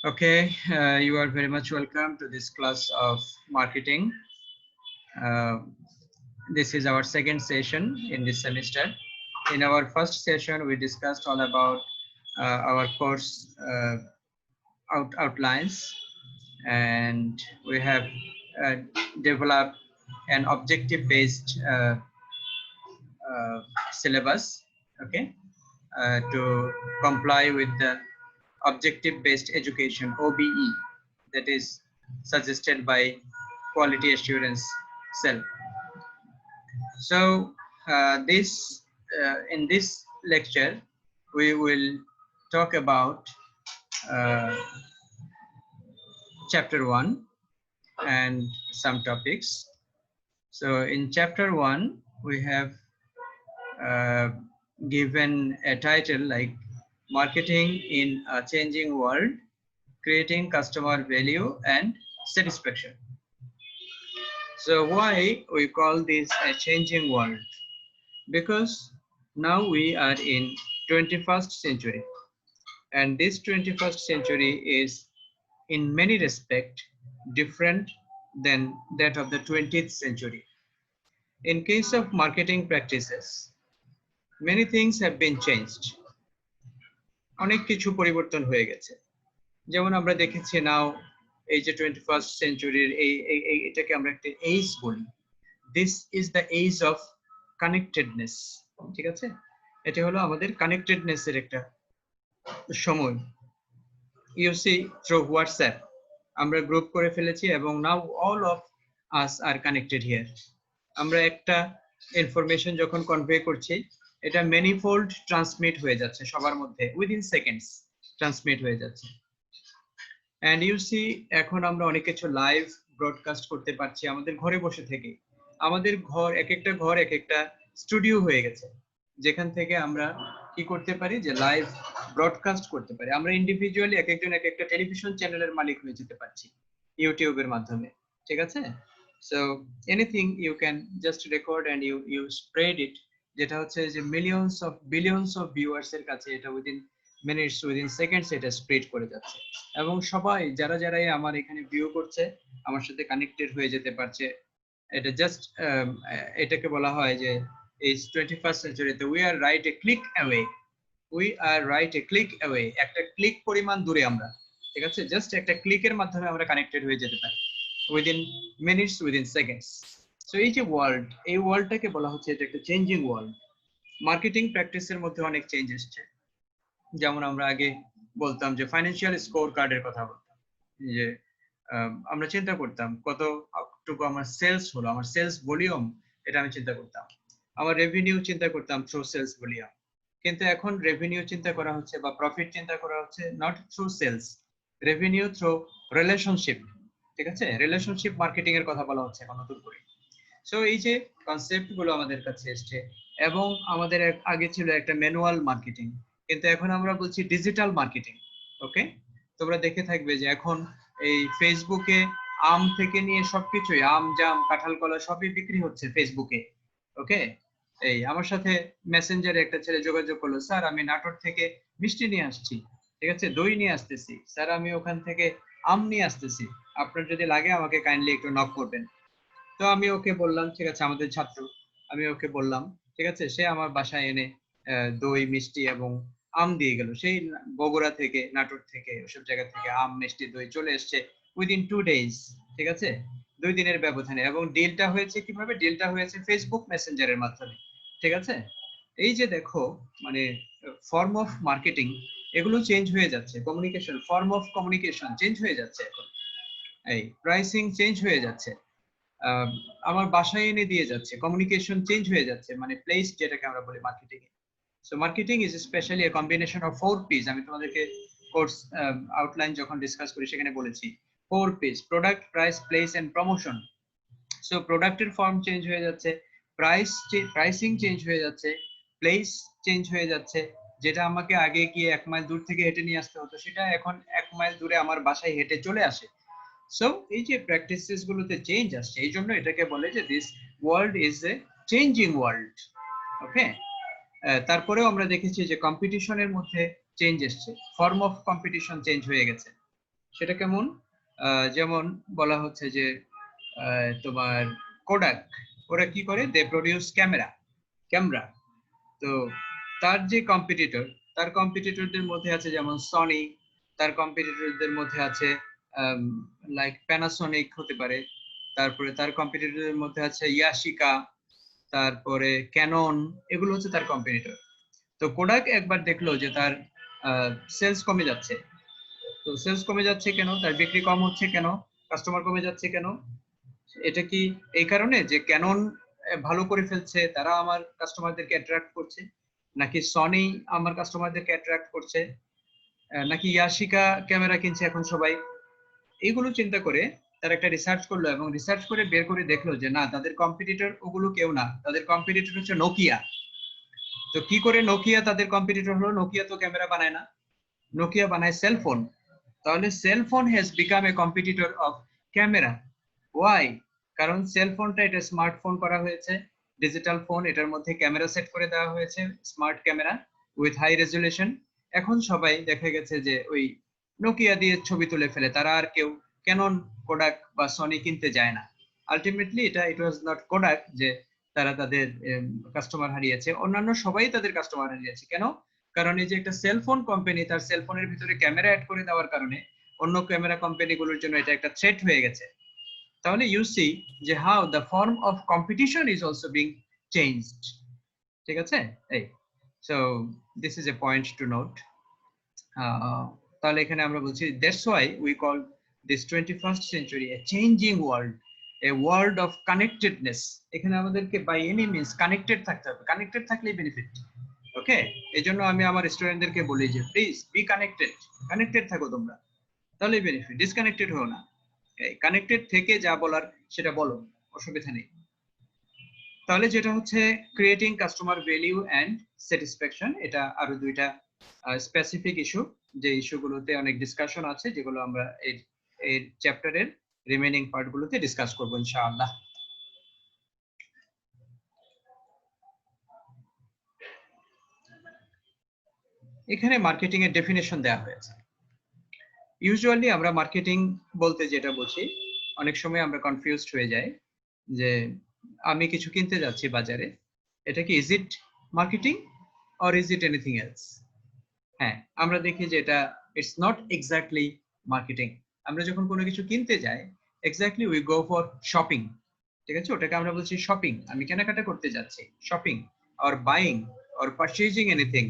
Okay, you are very much welcome to this class of marketing. Uh, this is our second session in this semester. In our first session, we discussed all about our course outlines, and we have uh, developed an objective-based syllabus. Okay, to comply with the objective-based education (OBE) that is suggested by Quality Assurance Cell. So this in this lecture we will talk about uh, chapter 1 and some topics. So in chapter 1 we have uh, given a title like marketing in a changing world, creating customer value and satisfaction. So why we call this a changing world? Because now we are in 21st century, and this 21st century is in many respects different than that of the 20th century. In case of marketing practices, many things have been changed. অনেক কিছু পরিবর্তন হয়ে গেছে। যেমন আমরা দেখেছি নাও এই যে 21st century এটাকে আমরা একটা এজ বলি। This is the age of connectedness, ঠিক আছে? এটা হলো আমাদের কানেক্টেডনেস এর একটা সময়। You see through WhatsApp আমরা গ্রুপ করে ফেলেছি এবং now all of us are connected here. আমরা একটা ইনফরমেশন যখন কনভে করছি এটা ম্যানিফোল্ড ট্রান্সমিট হয়ে যাচ্ছে সবার মধ্যে উইদিন সেকেন্ডস ট্রান্সমিট হয়ে যাচ্ছে। And you see এখন আমরা অনেক কিছু লাইভ ব্রডকাস্ট করতে পারছি আমাদের ঘরে বসে থেকে। আমাদের ঘর এক একটা স্টুডিও হয়ে গেছে, যেখান থেকে আমরা কি করতে পারি যে লাইভ ব্রডকাস্ট করতে পারি। আমরা ইন্ডিভিজুয়ালি একজন একটা টেলিভিশন চ্যানেলের মালিক হয়ে যেতে পারছি ইউটিউবের মাধ্যমে, ঠিক আছে? So anything you can just record and you spread it, যেটা হচ্ছে যে বিলিয়নস অফ ভিউয়ার্স এর কাছে এটা উইদিন মিনিটস উইদিন সেকেন্ডস এটা স্প্রেড করে যাচ্ছে এবং সবাই যারাই আমার এখানে ভিউ করছে আমার সাথে কানেক্টেড হয়ে যেতে পারছে। এটা জাস্ট এটাকে বলা হয় যে এই 21st সেঞ্চুরিতে we are right a click away, একটা ক্লিক পরিমাণ দূরে আমরা, ঠিক আছে? জাস্ট একটা ক্লিকের মাধ্যমে আমরা কানেক্টেড হয়ে যেতে পারি within minutes within seconds. So এই যে ওয়ার্ল্ড, এই ওয়ার্ল্ডটাকে বলা হচ্ছে এটা একটা চেঞ্জিং ওয়ার্ল্ড। মার্কেটিং প্র্যাকটিসের মধ্যে অনেক চেঞ্জ এসছে। যেমন আমরা আগে বলতাম যে ফাইন্যান্সিয়াল স্কোর কার্ডের কথা বলতাম, যে আমরা চিন্তা করতাম কতটুকু আমার সেলস হলো, আমার সেলস ভলিউম, এটা আমি চিন্তা করতাম। আমার রেভিনিউ চিন্তা করতাম থ্রু সেলস ভলিউম। কিন্তু এখন রেভিনিউ চিন্তা করা হচ্ছে বা প্রফিট চিন্তা করা হচ্ছে not through sales, revenue through relationship, ঠিক আছে? রিলেশনশিপ মার্কেটিং এর কথা বলা হচ্ছে এখন নতুন করে। সো এই যে কনসেপ্ট গুলো আমাদের কাছে এসছে, এবং আমাদের আগে ছিল একটা ম্যানুয়াল মার্কেটিং, কিন্তু এখন আমরা বলছি ডিজিটাল মার্কেটিং। ওকে, তোমরা দেখে থাকবে যে এখন এই ফেসবুকে আম থেকে নিয়ে সবকিছুই, আম জাম কাঁঠাল কলা সবই বিক্রি হচ্ছে ফেসবুকে। ওকে, এই আমার সাথে মেসেঞ্জারে একটা ছেলে যোগাযোগ করলো, স্যার আমি নাটোর থেকে মিষ্টি নিয়ে আসছি, ঠিক আছে, দই নিয়ে আসতেছি, স্যার আমি ওখান থেকে আম নিয়ে আসতেছি, আপনার যদি লাগে আমাকে কাইন্ডলি একটু নক করবেন। তো আমি ওকে বললাম ঠিক আছে, আমাদের ছাত্র, আমি ওকে বললাম ঠিক আছে, সে আমার বাসায় এনে দই মিষ্টি এবং আম দিয়ে গেল। সেই বগুড়া থেকে নাটোর থেকে ওসব জায়গা থেকে আম মিষ্টি দই চলে এসছে উইদিন 2 days, ঠিক আছে, 2 দিনের ব্যবধানে। এবং ডিলটা হয়েছে কিভাবে? ডিলটা হয়েছে ফেসবুক মেসেঞ্জারের মাধ্যমে, ঠিক আছে? এই যে দেখো, মানে ফর্ম অফ মার্কেটিং এগুলো চেঞ্জ হয়ে যাচ্ছে, communication, form of communication change হয়ে যাচ্ছে এখন, এই প্রাইসিং চেঞ্জ হয়ে যাচ্ছে, আমার বাসায় এনে দিয়ে যাচ্ছে, কমিউনিকেশন চেঞ্জ হয়ে যাচ্ছে, মানে প্লেস যেটাকে আমরা বলি marketing A. So marketing is specially A combination of 4 P's। আমি তোমাদেরকে কোর্স আউটলাইন যখন ডিসকাস করি সেখানে বলেছি 4 P's: product, price, place and promotion. So প্রোডাক্টের ফর্ম চেঞ্জ হয়ে যাচ্ছে, প্রাইসিং চেঞ্জ হয়ে যাচ্ছে, প্লেস চেঞ্জ হয়ে যাচ্ছে। যেটা আমাকে আগে গিয়ে 1 মাইল দূর থেকে হেঁটে নিয়ে আসতে হতো, সেটা এখন 1 মাইল দূরে আমার বাসায় হেঁটে চলে আসে। সো এই যে প্র্যাকটিসেস গুলোতে চেঞ্জ আসছে, এই জন্য এটাকে বলে যে this world is a changing world. Okay, তারপরেও আমরা দেখেছি যে কম্পিটিশনের মধ্যে চেঞ্জ এসছে, ফর্ম অফ কম্পিটিশন চেঞ্জ হয়ে গেছে। সেটা কেমন? যেমন বলা হচ্ছে যে তোমার কোডাক, ওরা কি করে? দে প্রডিউস ক্যামেরা। তো তার যে কম্পিটিটর, তার কম্পিটিটরদের মধ্যে আছে যেমন সনি, তার কম্পিটিটরদের মধ্যে আছে লাইক প্যানাসোনিক হতে পারে, তারপরে তার কম্পিটিটরদের মধ্যে আছে ইয়াশিকা, তারপরে ক্যানন, এগুলো হচ্ছে তার কম্পিটিটর। তো কোডাক একবার দেখলো যে তার সেলস কমে যাচ্ছে। তো সেলস কমে যাচ্ছে কেন? তার বিক্রি কম হচ্ছে কেন? কাস্টমার কমে যাচ্ছে কেন? এটা কি এই কারণে যে ক্যানন ভালো করে ফেলছে, তারা আমার কাস্টমারদেরকে অ্যাট্রাক্ট করছে, নাকি সনি আমার কাস্টমারদেরকে অ্যাট্রাক্ট করছে, নাকি ইয়াশিকা ক্যামেরা কিনছে এখন সবাই? এইগুলো চিন্তা করে তারা একটা রিসার্চ করলো এবং রিসার্চ করে বের করে দেখলো যে না, তাদের কম্পিটিটর ওগুলো কেউ না, তাদের কম্পিটিটর হচ্ছে নোকিয়া। তো কি করে নোকিয়া তাদের কম্পিটিটর হলো? নোকিয়া তো ক্যামেরা বানায় না, নোকিয়া বানায় সেলফোন। তাহলে cellphone has become a competitor of camera. Why? কারণ সেলফোনটা এটা স্মার্টফোন করা হয়েছে, ডিজিটাল ফোন, এটার মধ্যে ক্যামেরা সেট করে দেওয়া হয়েছে, smart camera with high resolution. এখন সবাই দেখা গেছে যে ওই নোকিয়া দিয়ে ছবি তুলে ফেলে, তারা আর কেউ ক্যানন, কোডাক বা সনি কিনতে যায় না। Ultimately it was not Kodak যে তারা তাদের কাস্টমার হারিয়েছে, অন্যান্য সবাই তাদের কাস্টমার হারিয়েছে। কেন? কারণ এই যে একটা সেলফোন কোম্পানি তার সেলফোনের ভিতরে ক্যামেরা অ্যাড করে দেওয়ার কারণে অন্য ক্যামেরা কোম্পানিগুলোর জন্য এটা একটা থ্রেট হয়ে গেছে। তাহলে ইউ সি যে how the form of competition is also being changed. ঠিক আছে? এই so this is a point to note. তাহলে এখানে আমরা বলছি that's why we call this 21st century a changing world, a world of connectedness. এখানে আমাদেরকে বাই এনি মিনস কানেক্টেড থাকতে হবে, কানেক্টেড থাকলেই বেনিফিট। ওকে, এই জন্য আমি আমার স্টুডেন্টদেরকে বলি যে প্লিজ বি কানেক্টেড, কানেক্টেড থাকো তোমরা, তাহলেই বেনিফিট, ডিসকানেক্টেড হও না। কানেক্টেড থেকে যা বলার সেটা বলো, অসুবিধা নেই। তাহলে যেটা হচ্ছে creating customer value and satisfaction, এটা আরো দুইটা স্পেসিফিক ইস্যু, যে ইস্যুগুলোতে অনেক ডিসকাশন আছে, যেগুলো আমরা এই চ্যাপ্টারের রিমেইনিং পার্টগুলোতে ডিসকাস করব ইনশাআল্লাহ। এখানে মার্কেটিং এর ডেফিনেশন দেওয়া হয়েছে। ইউজুয়ালি আমরা মার্কেটিং বলতে যেটা বুঝি, অনেক সময় আমরা কনফিউজড হয়ে যাই যে আমি কিছু কিনতে যাচ্ছি বাজারে, এটা কি is it marketing or is it anything else? হ্যাঁ, আমরা দেখি যে এটা ইটস নট এক্স্যাক্টলি মার্কেটিং। আমরা যখন কোনো কিছু কিনতে যাই, exactly we go for shopping. ঠিক আছে, ওটাকে আমরা বলছি শপিং, আমি কেনাকাটা করতে যাচ্ছি, shopping or buying or purchasing anything.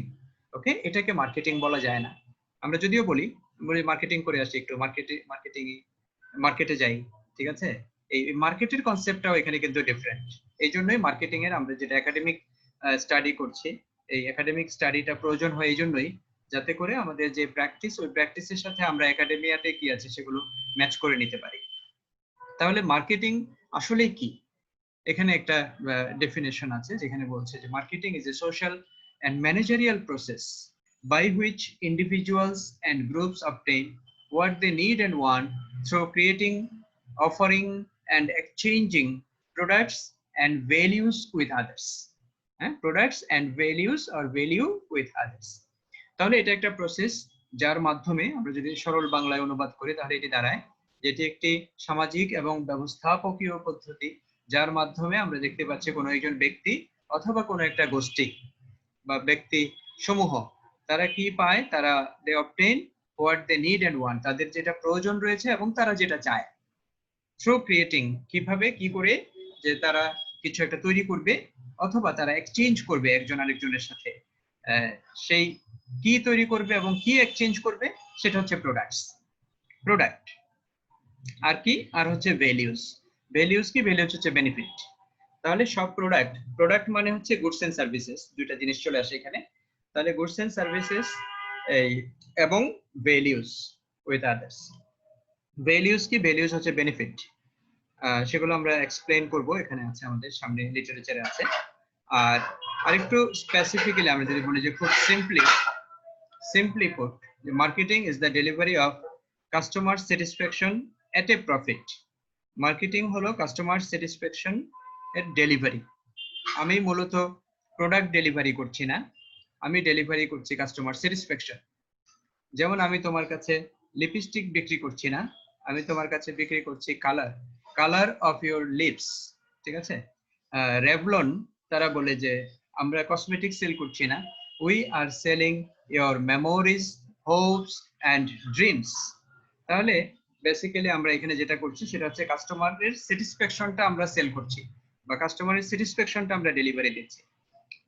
Okay, এটাকে মার্কেটিং বলা যায় না। আমরা যদিও বলি মার্কেটিং করে আসি, একটু মার্কেটে যাই, ঠিক আছে, এই মার্কেটের কনসেপ্টটাও এখানে কিন্তু ডিফারেন্ট। এই জন্যই মার্কেটিং এর আমরা যেটা একাডেমিক স্টাডি করছি, এই একাডেমিক স্টাডিটা প্রয়োজন হয় এই জন্যই, যাতে করে আমাদের যে প্র্যাকটিস, ওই প্র্যাকটিসের সাথে আমরা একাডেমিয়াতে কি আছে সেগুলো ম্যাচ করে নিতে পারি। তাহলে মার্কেটিং আসলে কি? এখানে একটা ডেফিনেশন আছে যেখানে বলছে যে marketing is a social and managerial process by which individuals and groups obtain what they need and want through creating, offering and exchanging products and values with others. Products and values or value with others. তাহলে এটা একটা process যার মাধ্যমে আমরা যদি সরল বাংলায় অনুবাদ করি তাহলে এটি দাঁড়ায় যেটি একটি সামাজিক এবং ব্যবস্থাপকীয় পদ্ধতি, যার মাধ্যমে আমরা দেখতে পাচ্ছি কোনো একজন ব্যক্তি অথবা কোনো একটা গোষ্ঠী বা ব্যক্তি সমূহ তারা কি পায়, তারা they obtain what they need and want, তাদের যেটা প্রয়োজন রয়েছে এবং তারা যেটা চায়, থ্রু ক্রিয়েটিং, কিভাবে, কি করে, যে তারা কিছু একটা তৈরি করবে অথবা তারা এক্সচেঞ্জ করবে একজন আরেকজনের সাথে, সেই কি তৈরি করবে এবং কি এক্সচেঞ্জ করবে সেটা হচ্ছে প্রোডাক্ট। আর কি? আর হচ্ছে ভ্যালিউজ। ভ্যালিউজ কি? ভ্যালিউজ হচ্ছে বেনিফিট। তাহলে সব প্রোডাক্ট মানে হচ্ছে গুডস এন্ড সার্ভিসেস, দুইটা জিনিস চলে আসে এখানে। তাহলে গুডস এন্ড সার্ভিসেস এই এবং ভ্যালিউজ উইথ আদার্স। ভ্যালিউজ কি? ভ্যালিউজ হচ্ছে বেনিফিট, সেগুলো আমরা এক্সপ্লেইন করব, এখানে আছে আমাদের সামনে লিটারেচারে আছে। আর আরেকটু স্পেসিফিক্যালি আমরা যদি বলি যে খুব simply put, marketing is the delivery of customer satisfaction at A profit. Marketing হলো কাস্টমার স্যাটিসফ্যাকশন এর ডেলিভারি। আমি মূলত প্রোডাক্ট ডেলিভারি করছি না, আমি ডেলিভারি করছি কাস্টমার স্যাটিসফ্যাকশন। যেমন আমি তোমার কাছে লিপস্টিক বিক্রি করছি না, আমি তোমার কাছে বিক্রি করছি কালার অফ ইউর লিপস। ঠিক আছে? রেভলন তারা বলে যে আমরা কসমেটিক সেল করছি না, we are selling your memories, Hopes and dreams. তাহলে বেসিক্যালি আমরা এখানে যেটা করছি সেটা হচ্ছে কাস্টমারের স্যাটিসফ্যাকশনটা আমরা সেল করছি, বা কাস্টমারের স্যাটিসফ্যাকশনটা আমরা ডেলিভারি দিচ্ছি,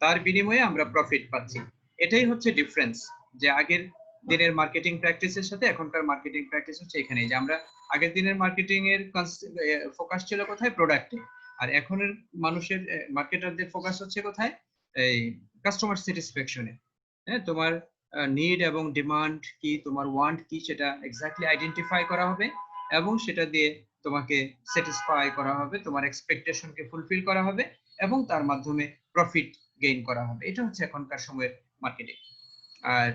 তার বিনিময়ে আমরা প্রফিট পাচ্ছি। এটাই হচ্ছে ডিফারেন্স, যে আগের দিনের মার্কেটিং প্র্যাকটিসের সাথে এখনকার মার্কেটিং প্র্যাকটিস হচ্ছে এখানে, যে আমরা আগের দিনের মার্কেটিং এর ফোকাস ছিল কোথায়, প্রোডাক্টে, আর এখনের মানুষের মার্কেটারদের ফোকাস হচ্ছে কোথায়, এই কাস্টমার স্যাটিসফ্যাকশনে। হ্যাঁ, তোমার নিড এবং ডিমান্ড কি, তোমার ওয়ান্ট কি, সেটা এক্স্যাক্টলি আইডেন্টিফাই করা হবে এবং সেটা দিয়ে তোমাকে স্যাটিসফাই করা হবে, তোমার এক্সপেকটেশনকে ফুলফিল করা হবে এবং তার মাধ্যমে প্রফিট গেইন করা হবে। এটা হচ্ছে এখনকার সময়ের মার্কেটিং। আর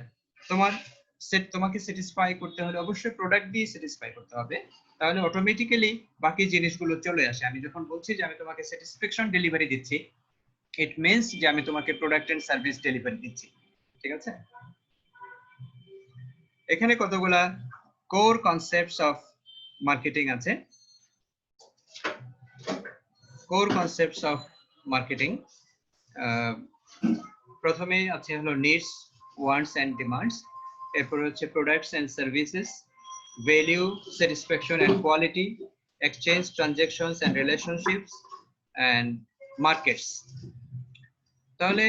তোমাকে স্যাটিসফাই করতে হলে অবশ্যই প্রোডাক্ট দিয়ে স্যাটিসফাই করতে হবে, তাহলে অটোমেটিক্যালি বাকি জিনিসগুলো চলে আসে। আমি যখন বলছি যে আমি তোমাকে স্যাটিসফ্যাকশন ডেলিভারি দিচ্ছি, ইট মিন্স যে আমি তোমাকে প্রোডাক্ট এন্ড সার্ভিস ডেলিভারি দিচ্ছি। ঠিক আছে? এখানে কতগুলা কোর কনসেপ্টস অফ মার্কেটিং আছে। কোর কনসেপ্টস অফ মার্কেটিং, প্রথমেই আছে হলো নিডস, ওয়ান্টস এন্ড ডিমান্ডস, এরপর হচ্ছে products and services, value, satisfaction and quality, exchange, transactions and relationships and markets. তাহলে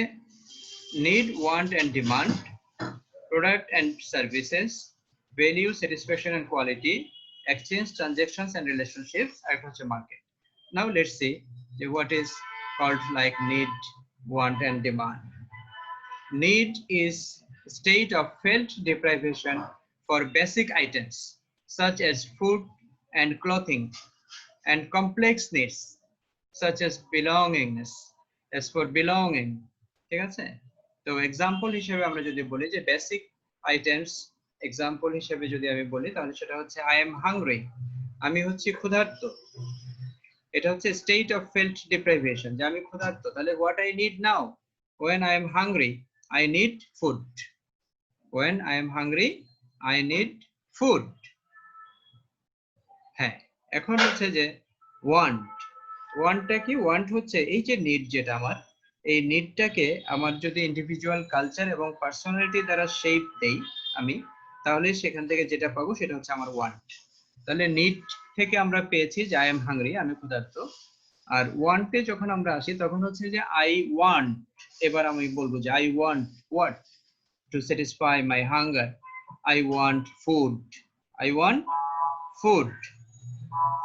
need, want and demand, product and services, value, satisfaction and quality, exchange, transactions and relationships, agriculture market. Now let's see what is called like need, want and demand. Need is state of felt deprivation for basic items such as food and clothing, and complex needs such as belongingness, as for belonging. ঠিক আছে? তো example হিসেবে আমরা যদি বলি যে basic items, example হিসেবে যদি আমি বলি তাহলে সেটা হচ্ছে আই এম হাংরি, আমি হচ্ছে ক্ষুধার্ত। এটা হচ্ছে স্টেট অফ ফেল্ট ডিপ্রাইভেশন, যে আমি ক্ষুধার্ত। তাহলে what I need now, when I am hungry I need food, when I am hungry I need food. হ্যাঁ, এখন হচ্ছে যে ওয়ান্ট, ওয়ান্টটা কি? ওয়ান্ট হচ্ছে এই যে নিড, যেটা আমার, এই নিডটাকে আমার যদি ইন্ডিভিজুয়াল কালচার এবং পার্সোনালিটি দ্বারা শেপ দেই আমি, তাহলে সেখান থেকে যেটা পাবো সেটা হচ্ছে আমার ওয়ান্ট। তাহলে নিড থেকে আমরা পেয়েছি যে আই এম হাংরি, আমি ক্ষুধার্ত। আর ওয়ান্টে যখন আমরা আসি তখন হচ্ছে যে আই ওয়ান্ট, এবার আমি বলবো যে I want what, to satisfy my hunger, I want food, I want food.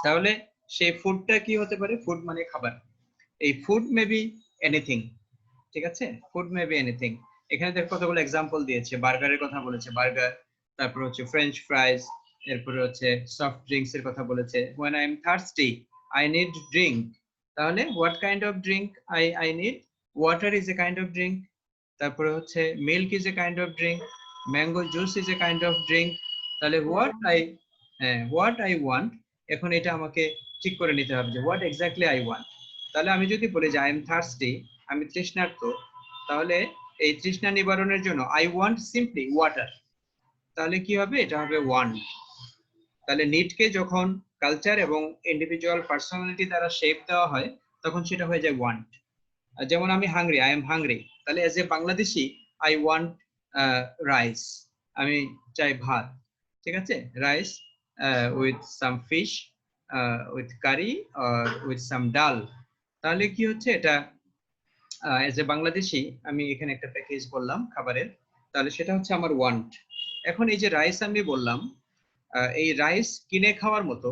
তাহলে সেই ফুডটা কি হতে পারে? ফুড মানে খাবার। এই ফুড মে বি এনিথিং। ঠিক আছে? Food may be anything. এখানে দেখো কতগুলো এক্সাম্পল দিয়েছে, বার্গারের কথা বলেছে, বার্গার, তারপর হচ্ছে ফ্রেঞ্চ ফ্রাইজ, এরপরে হচ্ছে সফট ড্রিঙ্কস এর কথা বলেছে। when I am thirsty I need drink, তাহলে what kind of drink I need? water is a kind of drink, তারপরে হচ্ছে milk is a kind of drink, mango juice is a kind of drink। তাহলে what I want, এখন এটা আমাকে ঠিক করে নিতে হবে যে what exactly I want। তাহলে আমি যদি বলি যে I am thirsty, আমি তৃষ্ণার্ত, তাহলে এই তৃষ্ণা নিবারণের জন্য I want simply water, তাহলে কি হবে? এটা হবে want। তাহলে নিডকে যখন কালচার এবং ইন্ডিভিজুয়াল পার্সোনালিটি দ্বারা শেপ দেওয়া হয় তখন সেটা হয়ে যায় ওয়ান্ট। যেমন আমি হাংরি, আই এম হাংরি, তাহলে as a Bangladeshi I want rice, আমি চাই ভাত। ঠিক আছে? Rice with some fish, with curry or with some dal. তাহলে কি হচ্ছে? এটা এজ এ বাংলাদেশি আমি এখানে একটা প্যাকেজ বললাম খাবারের, তাহলে সেটা হচ্ছে আমার ওয়ান্ট। এখন এই যে রাইস আমি বললাম, এই রাইস কিনে খাওয়ার মতো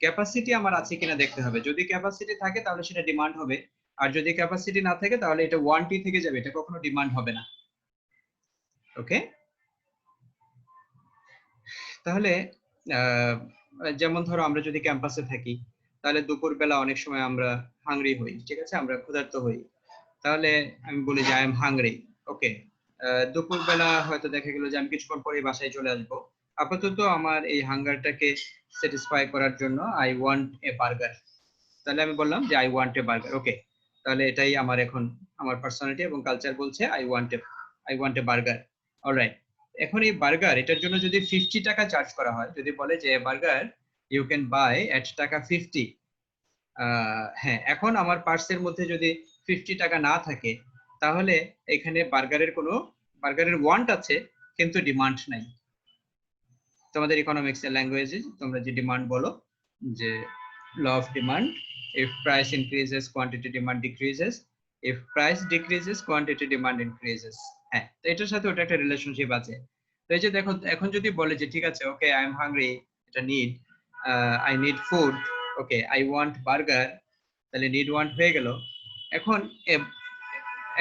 ক্যাপাসিটি আমার আছে কিনা দেখতে হবে। যদি ক্যাপাসিটি থাকে তাহলে সেটা ডিমান্ড হবে, আর যদি ক্যাপাসিটি না থাকে তাহলে এটা ওয়ান্টই থেকে যাবে, এটা কখনো ডিমান্ড হবে না। ওকে? তাহলে যেমন ধরো আমরা যদি ক্যাম্পাসে থাকি তাহলে দুপুরবেলা অনেক সময় আমরা হাংরি হই। ঠিক আছে? আমরা ক্ষুধার্ত হই। তাহলে আমি বলি যে আই এম হাংরি। ওকে, দুপুরবেলা হয়তো দেখা গেল যে আমি কিছুক্ষণ পরে বাসায় চলে আসবো। আপাতত আমার এই হাঙ্গারটাকে স্যাটিসফাই করার জন্য আই ওয়ান্ট এ বার্গার। তাহলে আমি বললাম যে আই ওয়ান্ট এ বার্গার। ওকে, তাহলে এটাই আমার এখন আমার পার্সোনালিটি এবং কালচার বলছে I want a burger. Alright, এখন এই বার্গার এটার জন্য যদি 50 টাকা চার্জ করা হয়, যদি বলে যে বার্গার ইউ ক্যান বাই এট টাকা 50, হ্যাঁ, এখন আমার পার্সের মধ্যে যদি 50 টাকা না থাকে, তাহলে এখানে বার্গারের ওয়ান্ট আছে কিন্তু ডিমান্ড নাই। তোমাদের ইকোনমিক্স এর ল্যাঙ্গুয়েজে তোমরা যে ডিমান্ড বলো, যে law of demand, if price increases quantity demand decreases, if price decreases quantity demand increases। হ্যাঁ, তো এটার সাথে ওটা একটা রিলেশনশিপ আছে। তো এই যে দেখো, এখন যদি বলে যে ঠিক আছে, ওকে আই এম হাংরি, এটা need, I need food, okay I want burger, তাহলে নিড ওয়ান্ট হয়ে গেল। এখন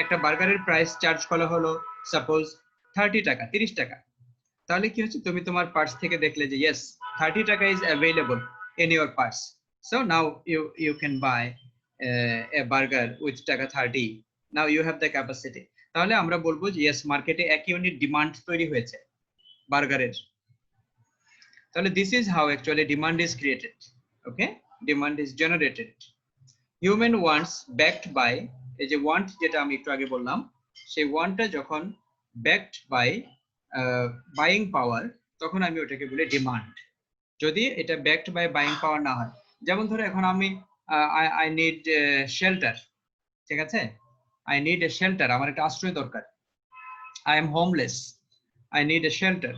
একটা বার্গারের প্রাইস চার্জ করা হলো সাপোজ 30 টাকা, 30 টাকা, তাহলে কি হচ্ছে, তুমি তোমার পার্স থেকে দেখলে যে yes 30 taka is available in your purse, so now you can buy a burger with taka 30, now you have the capacity. তাহলে আমরা বলবো যে ইয়েস, মার্কেটে এক ইউনিট ডিমান্ড তৈরি হয়েছে বার্গারের। তাহলে this is how actually demand is created. Okay, demand is generated. Human wants backed by, এই যে ওয়ান্ট যেটা আমি একটু আগে বললাম, সেই ওয়ান্টটা যখন ব্যাকড বাই বাইং পাওয়ার, তখন আমি ওটাকে বলি ডিমান্ড। যদি এটা ব্যাকড বাই বাইং পাওয়ার না হয়, যেমন ধরো এখন আমি আই নিড শেল্টার, ঠিক আছে, আই নিড এ শেল্টার, আমার একটা আশ্রয় দরকার, I am homeless, I need a shelter,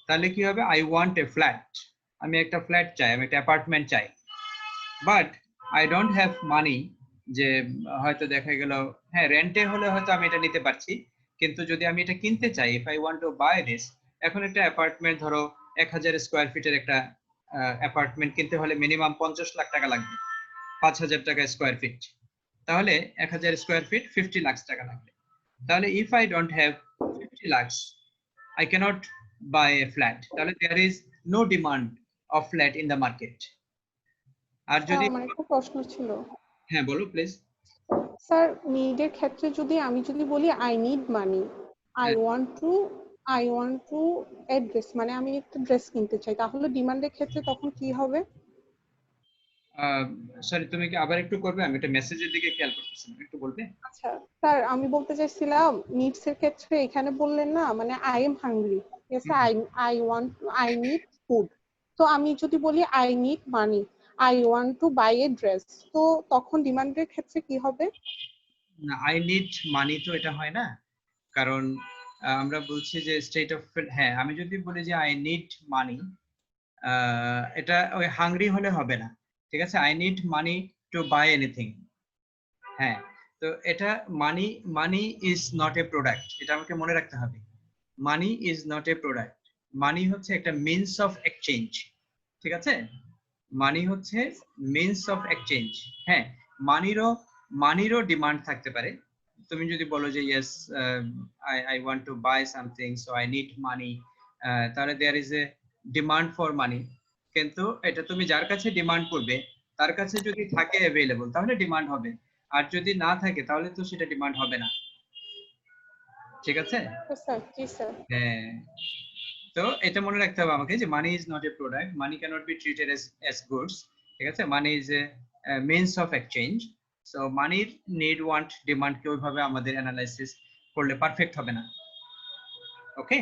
তাহলে কি হবে, আই ওয়ান্ট এ ফ্ল্যাট, আমি একটা ফ্ল্যাট চাই, আমি একটা অ্যাপার্টমেন্ট চাই, but I don't have money, যে হয়তো দেখা গেল হ্যাঁ রেন্টে হলে হয়তো আমি এটা নিতে পারছি, কিন্তু যদি আমি এটা কিনতে চাই, if I want to buy this, এখন একটা অ্যাপার্টমেন্ট ধরো 1000 স্কোয়ার ফিটের একটা অ্যাপার্টমেন্ট কিনতে হলে মিনিমাম 50 লাখ টাকা লাগবে, 5000 টাকা স্কোয়ার ফিট, তাহলে 1000 স্কোয়ার ফিট 50 লাখ টাকা লাগবে। তাহলে if I don't have 50 lakh, I cannot buy a flat, তাহলে there is no demand of flat in the market। আর যদি আমার একটা প্রশ্ন ছিল। হ্যাঁ বলো প্লিজ। স্যার, নিডের ক্ষেত্রে আমি যদি বলি I need money, I want two A dress, মানে আমি একটা ড্রেস কিনতে চাই, তাহলে ডিমান্ডের ক্ষেত্রে তখন কি হবে? সরি, তুমি কি আবার একটু করবে? আমি একটা মেসেজের দিকে খেয়াল করতেছি, একটু বলবে? আচ্ছা স্যার, আমি বলতে চাইছিলাম নিডস এর ক্ষেত্রে এখানে বললেন না, মানে I am hungry, I need food, তো আমি যদি বলি I need money, I want to buy a dress, তো তখন ডিমান্ডের ক্ষেত্রে কি হবে? না, আই নিড মানি তো এটা হয় না, কারণ আমরা বলছি যে স্টেট অফ, হ্যাঁ আমি যদি বলি যে আই নিড মানি, এটা ওই হাংরি হলে হবে না, ঠিক আছে, I need money to buy anything. হ্যাঁ, তো এটা money, money is not a product, এটা আমাকে মনে রাখতে হবে। Money is not a product, money হচ্ছে একটা মিনস অফ এক্সচেঞ্জ, ঠিক আছে, মানি হচ্ছে মিনস অফ এক্সচেঞ্জ। হ্যাঁ, মানিরও ডিমান্ড থাকতে পারে। তুমি যদি বলো যে yes I want to buy something, so I need money, তাহলে there is a demand for money, কিন্তু এটা তুমি যার কাছে ডিমান্ড করবে তার কাছে যদি থাকে অ্যাভেলেবল তাহলে ডিমান্ড হবে, আর যদি না থাকে তাহলে তো সেটা ডিমান্ড হবে না, ঠিক আছে। Sir ji sir. হ্যাঁ, তো এটা মনে রাখতে হবে আমাকে যে money is not a product, money cannot be treated as goods, ঠিক আছে, money is a means of exchange. So মানির নিড ওয়ান্ট ডিমান্ড কে ওইভাবে আমাদের অ্যানালাইসিস করলে পারফেক্ট হবে না। Okay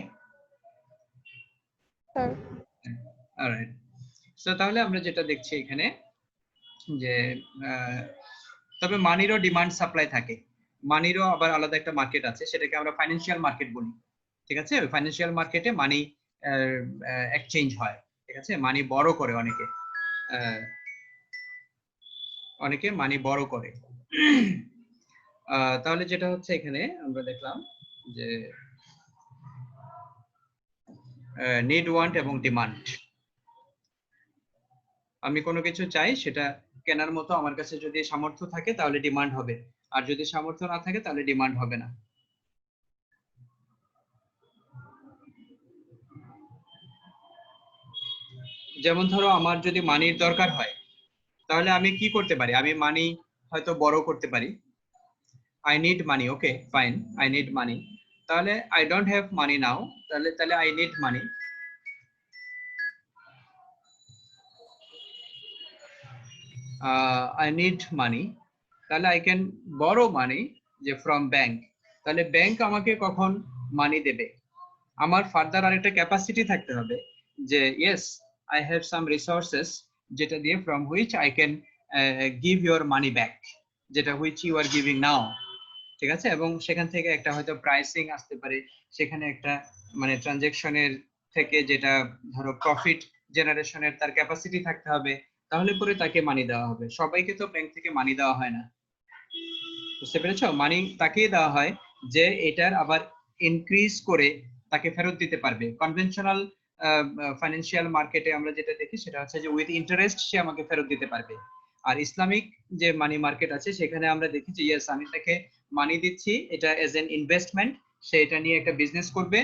sir, alright. সো তাহলে আমরা যেটা দেখছি এখানে যে তবে মানিরও ডিমান্ড সাপ্লাই থাকে, মানিরও আবার আলাদা একটা মার্কেট আছে, সেটাকে আমরা ফাইন্যান্সিয়াল মার্কেট বলি, ঠিক আছে। ওই ফাইন্যান্সিয়াল মার্কেটে মানি এক্সচেঞ্জ হয়, ঠিক আছে, মানি বড় করে অনেকে মানি বড় করে। তাহলে যেটা হচ্ছে এখানে আমরা দেখলাম যে নিড ওয়ান্ট এবং ডিমান্ড, আমি কোনো কিছু চাই সেটা কেনার মতো আমার কাছে যদি সামর্থ্য থাকে তাহলে ডিমান্ড হবে, আর যদি সামর্থ্য না থাকে তাহলে ডিমান্ড হবে না। যেমন ধরো আমার যদি মানির দরকার হয় তাহলে আমি কি করতে পারি, আমি মানি হয়তো বড় করতে পারি, I need money, okay fine, I need money, তাহলে আই ডোন্ট হ্যাভ মানি নাও, তাহলে I need money, I need money, তাহলে আই ক্যান বড় মানি যে ফ্রম ব্যাংক, তাহলে ব্যাংক আমাকে কখন মানি দেবে, আমার ফার্দার আরেকটা ক্যাপাসিটি থাকতে হবে যে yes I have some resources যেটা দিয়ে from which I can give your money back, যেটা হুইচ ইউ আর গিভিং নাও, ঠিক আছে। এবং সেখান থেকে একটা হয়তো প্রাইসিং আসতে পারে, সেখানে একটা মানে ট্রানজেকশনের থেকে যেটা ধরো প্রফিট জেনারেশনের তার ক্যাপাসিটি থাকতে হবে, তাহলে পরে তাকে মানি দেওয়া হবে। সবাইকে তো ব্যাংক থেকে মানি দেওয়া হয় না, বুঝতে পেরেছো? মানি তাকেই দেওয়া হয় যে এটার আবার ইনক্রিজ করে তাকে ফেরত দিতে পারবে। কনভেনশনাল ফাইন্যান্সিয়াল মার্কেটে আমরা যেটা দেখি সেটা হচ্ছে যে উইথ ইন্টারেস্ট সে আমাকে ফেরত দিতে পারবে। আর ইসলামিক যে মানি মার্কেট আছে সেখানে আমরা দেখি যে ইয়েস আমি তাকে মানি দিচ্ছি, এটা এজ এন ইনভেস্টমেন্ট, সে এটা নিয়ে একটা বিজনেস করবে,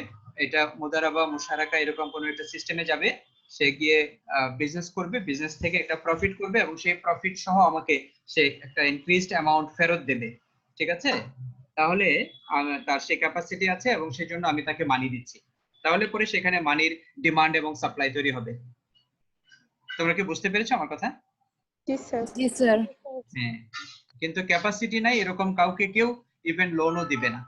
এটা মুদারাবা মুশারাকা এরকম কোনো একটা সিস্টেমে যাবে, সে গিয়ে বিজনেস করবে, বিজনেস থেকে একটা প্রফিট করবে এবং সেই প্রফিট সহ আমাকে সে একটা ইনক্রিজড অ্যামাউন্ট ফেরত দেবে, ঠিক আছে। তাহলে তার সে ক্যাপাসিটি আছে এবং সেজন্য আমি তাকে মানি দিচ্ছি, তাহলে পরে সেখানে মানির ডিমান্ড এবং সাপ্লাই তৈরি হবে। তোমরা কি বুঝতে পেরেছো আমার কথা? জি স্যার। জি স্যার। হ্যাঁ, কিন্তু ক্যাপাসিটি নাই এরকম কাউকে কেউ ইভেন লোনও দিবে না।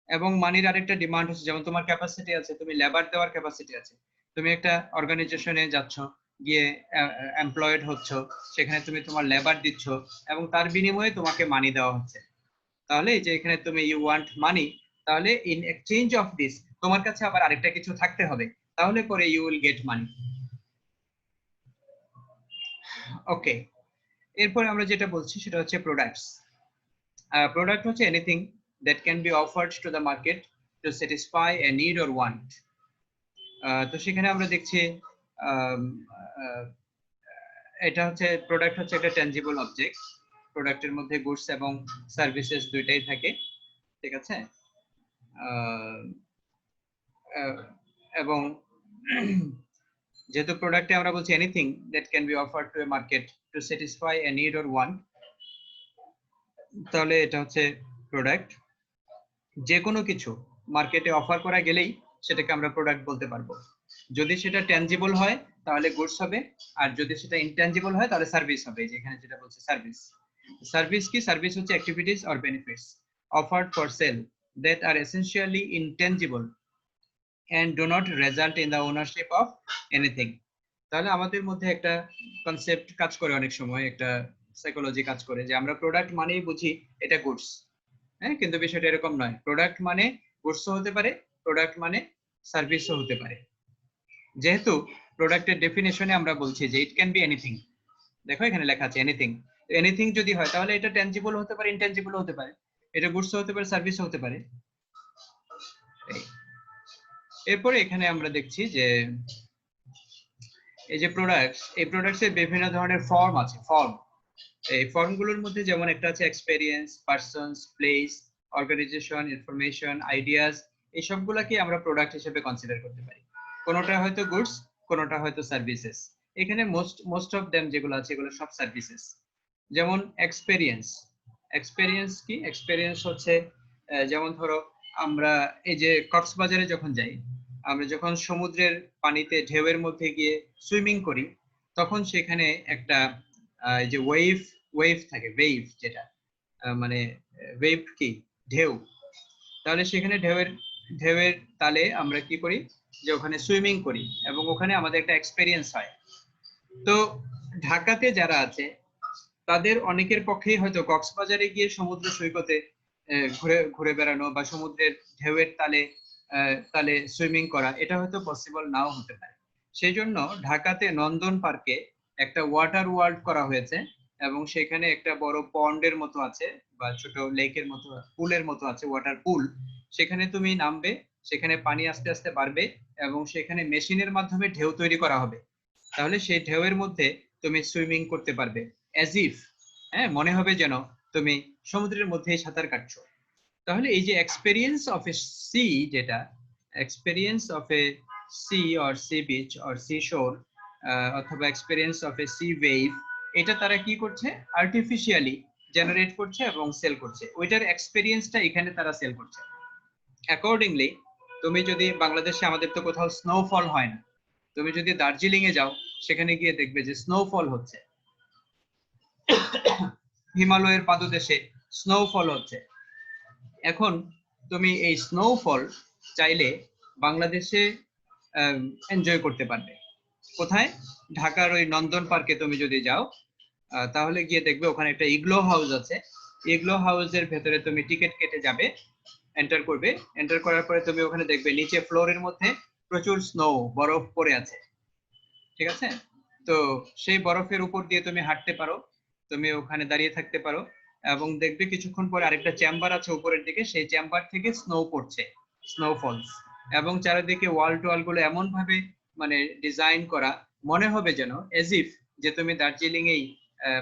এবং মানির আরেকটা ডিমান্ড হচ্ছে, যেমন তোমার ক্যাপাসিটি আছে, তুমি লেবার দেওয়ার ক্যাপাসিটি আছে, তুমি একটা অর্গানাইজেশনে যাচ্ছ, গিয়ে এমপ্লয়েড হচ্ছ, সেখানে তুমি তোমার লেবার দিচ্ছ এবং তার বিনিময়ে তোমাকে মানি দেওয়া হচ্ছে। তাহলে এই যে এখানে তুমি ইউ ওয়ান্ট মানি, তাহলে ইন এক্সচেঞ্জ অফ দিস তোমার কাছে আবার আরেকটা কিছু থাকতে হবে, তাহলে পরে ইউ উইল গেট মানি। ওকে, এরপরে আমরা যেটা বলছি সেটা হচ্ছে প্রোডাক্টস। প্রোডাক্ট হচ্ছে anything that can be offered to the market to satisfy a need or want. তো সেখানে আমরা দেখছি এটা হচ্ছে প্রোডাক্ট হচ্ছে একটা ট্যানজিবল অবজেক্ট, প্রোডাক্টের মধ্যে গুডস এবং সার্ভিসেস দুইটাই থাকে, ঠিক আছে। এবং যেহেতু প্রোডাক্টে আমরা বলছি anything that can be offered to a market to satisfy a need or want, তাহলে এটা হচ্ছে প্রোডাক্ট। যে কোনো কিছু মার্কেটে অফার করা গেলেই সেটাকে আমরা প্রোডাক্ট বলতে পারবো। যদি সেটা ট্যানজিবল হয় তাহলে গুডস হবে, আর যদি সেটা ইনট্যানজিবল হয় তাহলে সার্ভিস হবে। যেখানে যেটা বলছে সার্ভিস, সার্ভিস কি? সার্ভিস হচ্ছে activities or benefits offered for sale that are essentially intangible and do not result in the ownership of anything. তাহলে আমাদের মধ্যে একটা কনসেপ্ট কাজ করে, অনেক সময় একটা সাইকোলজি কাজ করে যে আমরা প্রোডাক্ট মানেই বুঝি এটা গুডস, হ্যাঁ, কিন্তু বিষয়টা এরকম নয়। প্রোডাক্ট মানে গুডসও হতে পারে, প্রোডাক্ট মানে সার্ভিসও হতে পারে। যেহেতু প্রোডাক্টের ডেফিনেশনে আমরা বলছি যে ইট ক্যান বি এনিথিং, দেখো এখানে লেখা আছে এনিথিং, এনিথিং যদি হয় তাহলে এটা ট্যানজিবল হতে পারে, ইনট্যানজিবল হতে পারে, এটা গুডসও হতে পারে, সার্ভিসও হতে পারে। এরপরে এখানে আমরা দেখছি যে এই যে প্রোডাক্টস, এই প্রোডাক্টসের বিভিন্ন ধরনের ফর্ম আছে। ফর্ম, এই ফর্মগুলোর মধ্যে যেমন একটা আছে experience, persons, place, organization, information, ideas, এই সবগুলোকে আমরা প্রোডাক্ট হিসেবে কনসিডার করতে পারি। কোনোটা হয়তো গুডস, কোনোটা হয়তো সার্ভিসেস। এখানে মোস্ট অফ দেম যেগুলো আছে এগুলো সব সার্ভিসেস। যেমন এক্সপেরিয়েন্স, এক্সপেরিয়েন্স কি? এক্সপেরিয়েন্স হচ্ছে যেমন ধরো আমরা এই যে কক্সবাজারে যখন যাই, আমরা যখন সমুদ্রের পানিতে ঢেউয়ের মধ্যে গিয়ে সুইমিং করি, তখন সেখানে একটা এই যে ওয়েভ থাকে, ওয়েভ যেটা মানে ওয়েভ কি? ঢেউ। তাহলে সেখানে ঢেউয়ের তালে আমরা কি করি? যে ওখানে সুইমিং করি এবং ওখানে আমাদের একটা এক্সপেরিয়েন্স হয়। তো ঢাকাতে যারা আছে তাদের অনেকের পক্ষেই হয়তো কক্সবাজারে গিয়ে সমুদ্র সৈকতে ঘুরে বেড়ানো বা সমুদ্রের ঢেউয়ের তালে সুইমিং করা এটা হয়তো পসিবল নাও হতে পারে। সেই জন্য ঢাকাতে নন্দন পার্কে একটা ওয়াটার ওয়ার্ল্ড করা হয়েছে এবং সেখানে একটা বড় পন্ডের মতো আছে বা ছোট লেকের মতো, পুলের মতো আছে, ওয়াটার পুল। সেখানে তুমি নামবে, সেখানে পানি আস্তে আস্তে বাড়বে এবং সেখানে মেশিনের মাধ্যমে ঢেউ তৈরি করা হবে। তাহলে সেই ঢেউয়ের মধ্যে তুমি সুইমিং করতে পারবে অ্যাজ ইফ, হ্যাঁ, মনে হবে যেন তুমি সমুদ্রের মধ্যেই সাঁতার কাটছো। তাহলে এই যে এক্সপেরিয়েন্স অফ এ সি, যেটা experience of a sea or sea beach or sea shore অথবা experience of a sea wave, এটা তারা কি করছে? আর্টিফিশিয়ালি জেনারেট করছে এবং সেল করছে। ওইটার এক্সপেরিয়েন্সটা এখানে তারা সেল করছে। অ্যাকর্ডিংলি তুমি যদি বাংলাদেশে, আমাদের তো কোথাও স্নোফল হয় না, তুমি যদি দার্জিলিং এ যাও সেখানে গিয়ে দেখবে যে স্নোফল হচ্ছে, হিমালয়ের পাদদেশে স্নোফল হচ্ছে। এখন তুমি এই স্নোফল চাইলে বাংলাদেশে এনজয় করতে পারবে। কোথায়? ঢাকার ওই নন্দন পার্কে তুমি যদি যাও তাহলে গিয়ে দেখবে ওখানে একটা ইগলো হাউস আছে। ইগলো হাউসের ভেতরে তুমি টিকিট কেটে যাবে, এন্টার করবে। এন্টার করার পরে তুমি ওখানে দেখবে নিচে ফ্লোরের মধ্যে প্রচুর স্নো, বরফ পড়ে আছে, ঠিক আছে? তো সেই বরফের উপর দিয়ে তুমি হাঁটতে পারো, তুমি ওখানে দাঁড়িয়ে থাকতে পারো, এবং দেখবে কিছুক্ষণ পরে আরেকটা চেম্বার আছে উপরের দিকে, সেই চেম্বার থেকে স্নো পড়ছে, স্নোফলস। এবং চারিদিকে ওয়াল টোয়াল গুলো এমন ভাবে মানে ডিজাইন করা, মনে হবে যেন এজ ইফ যে তুমি দার্জিলিং এই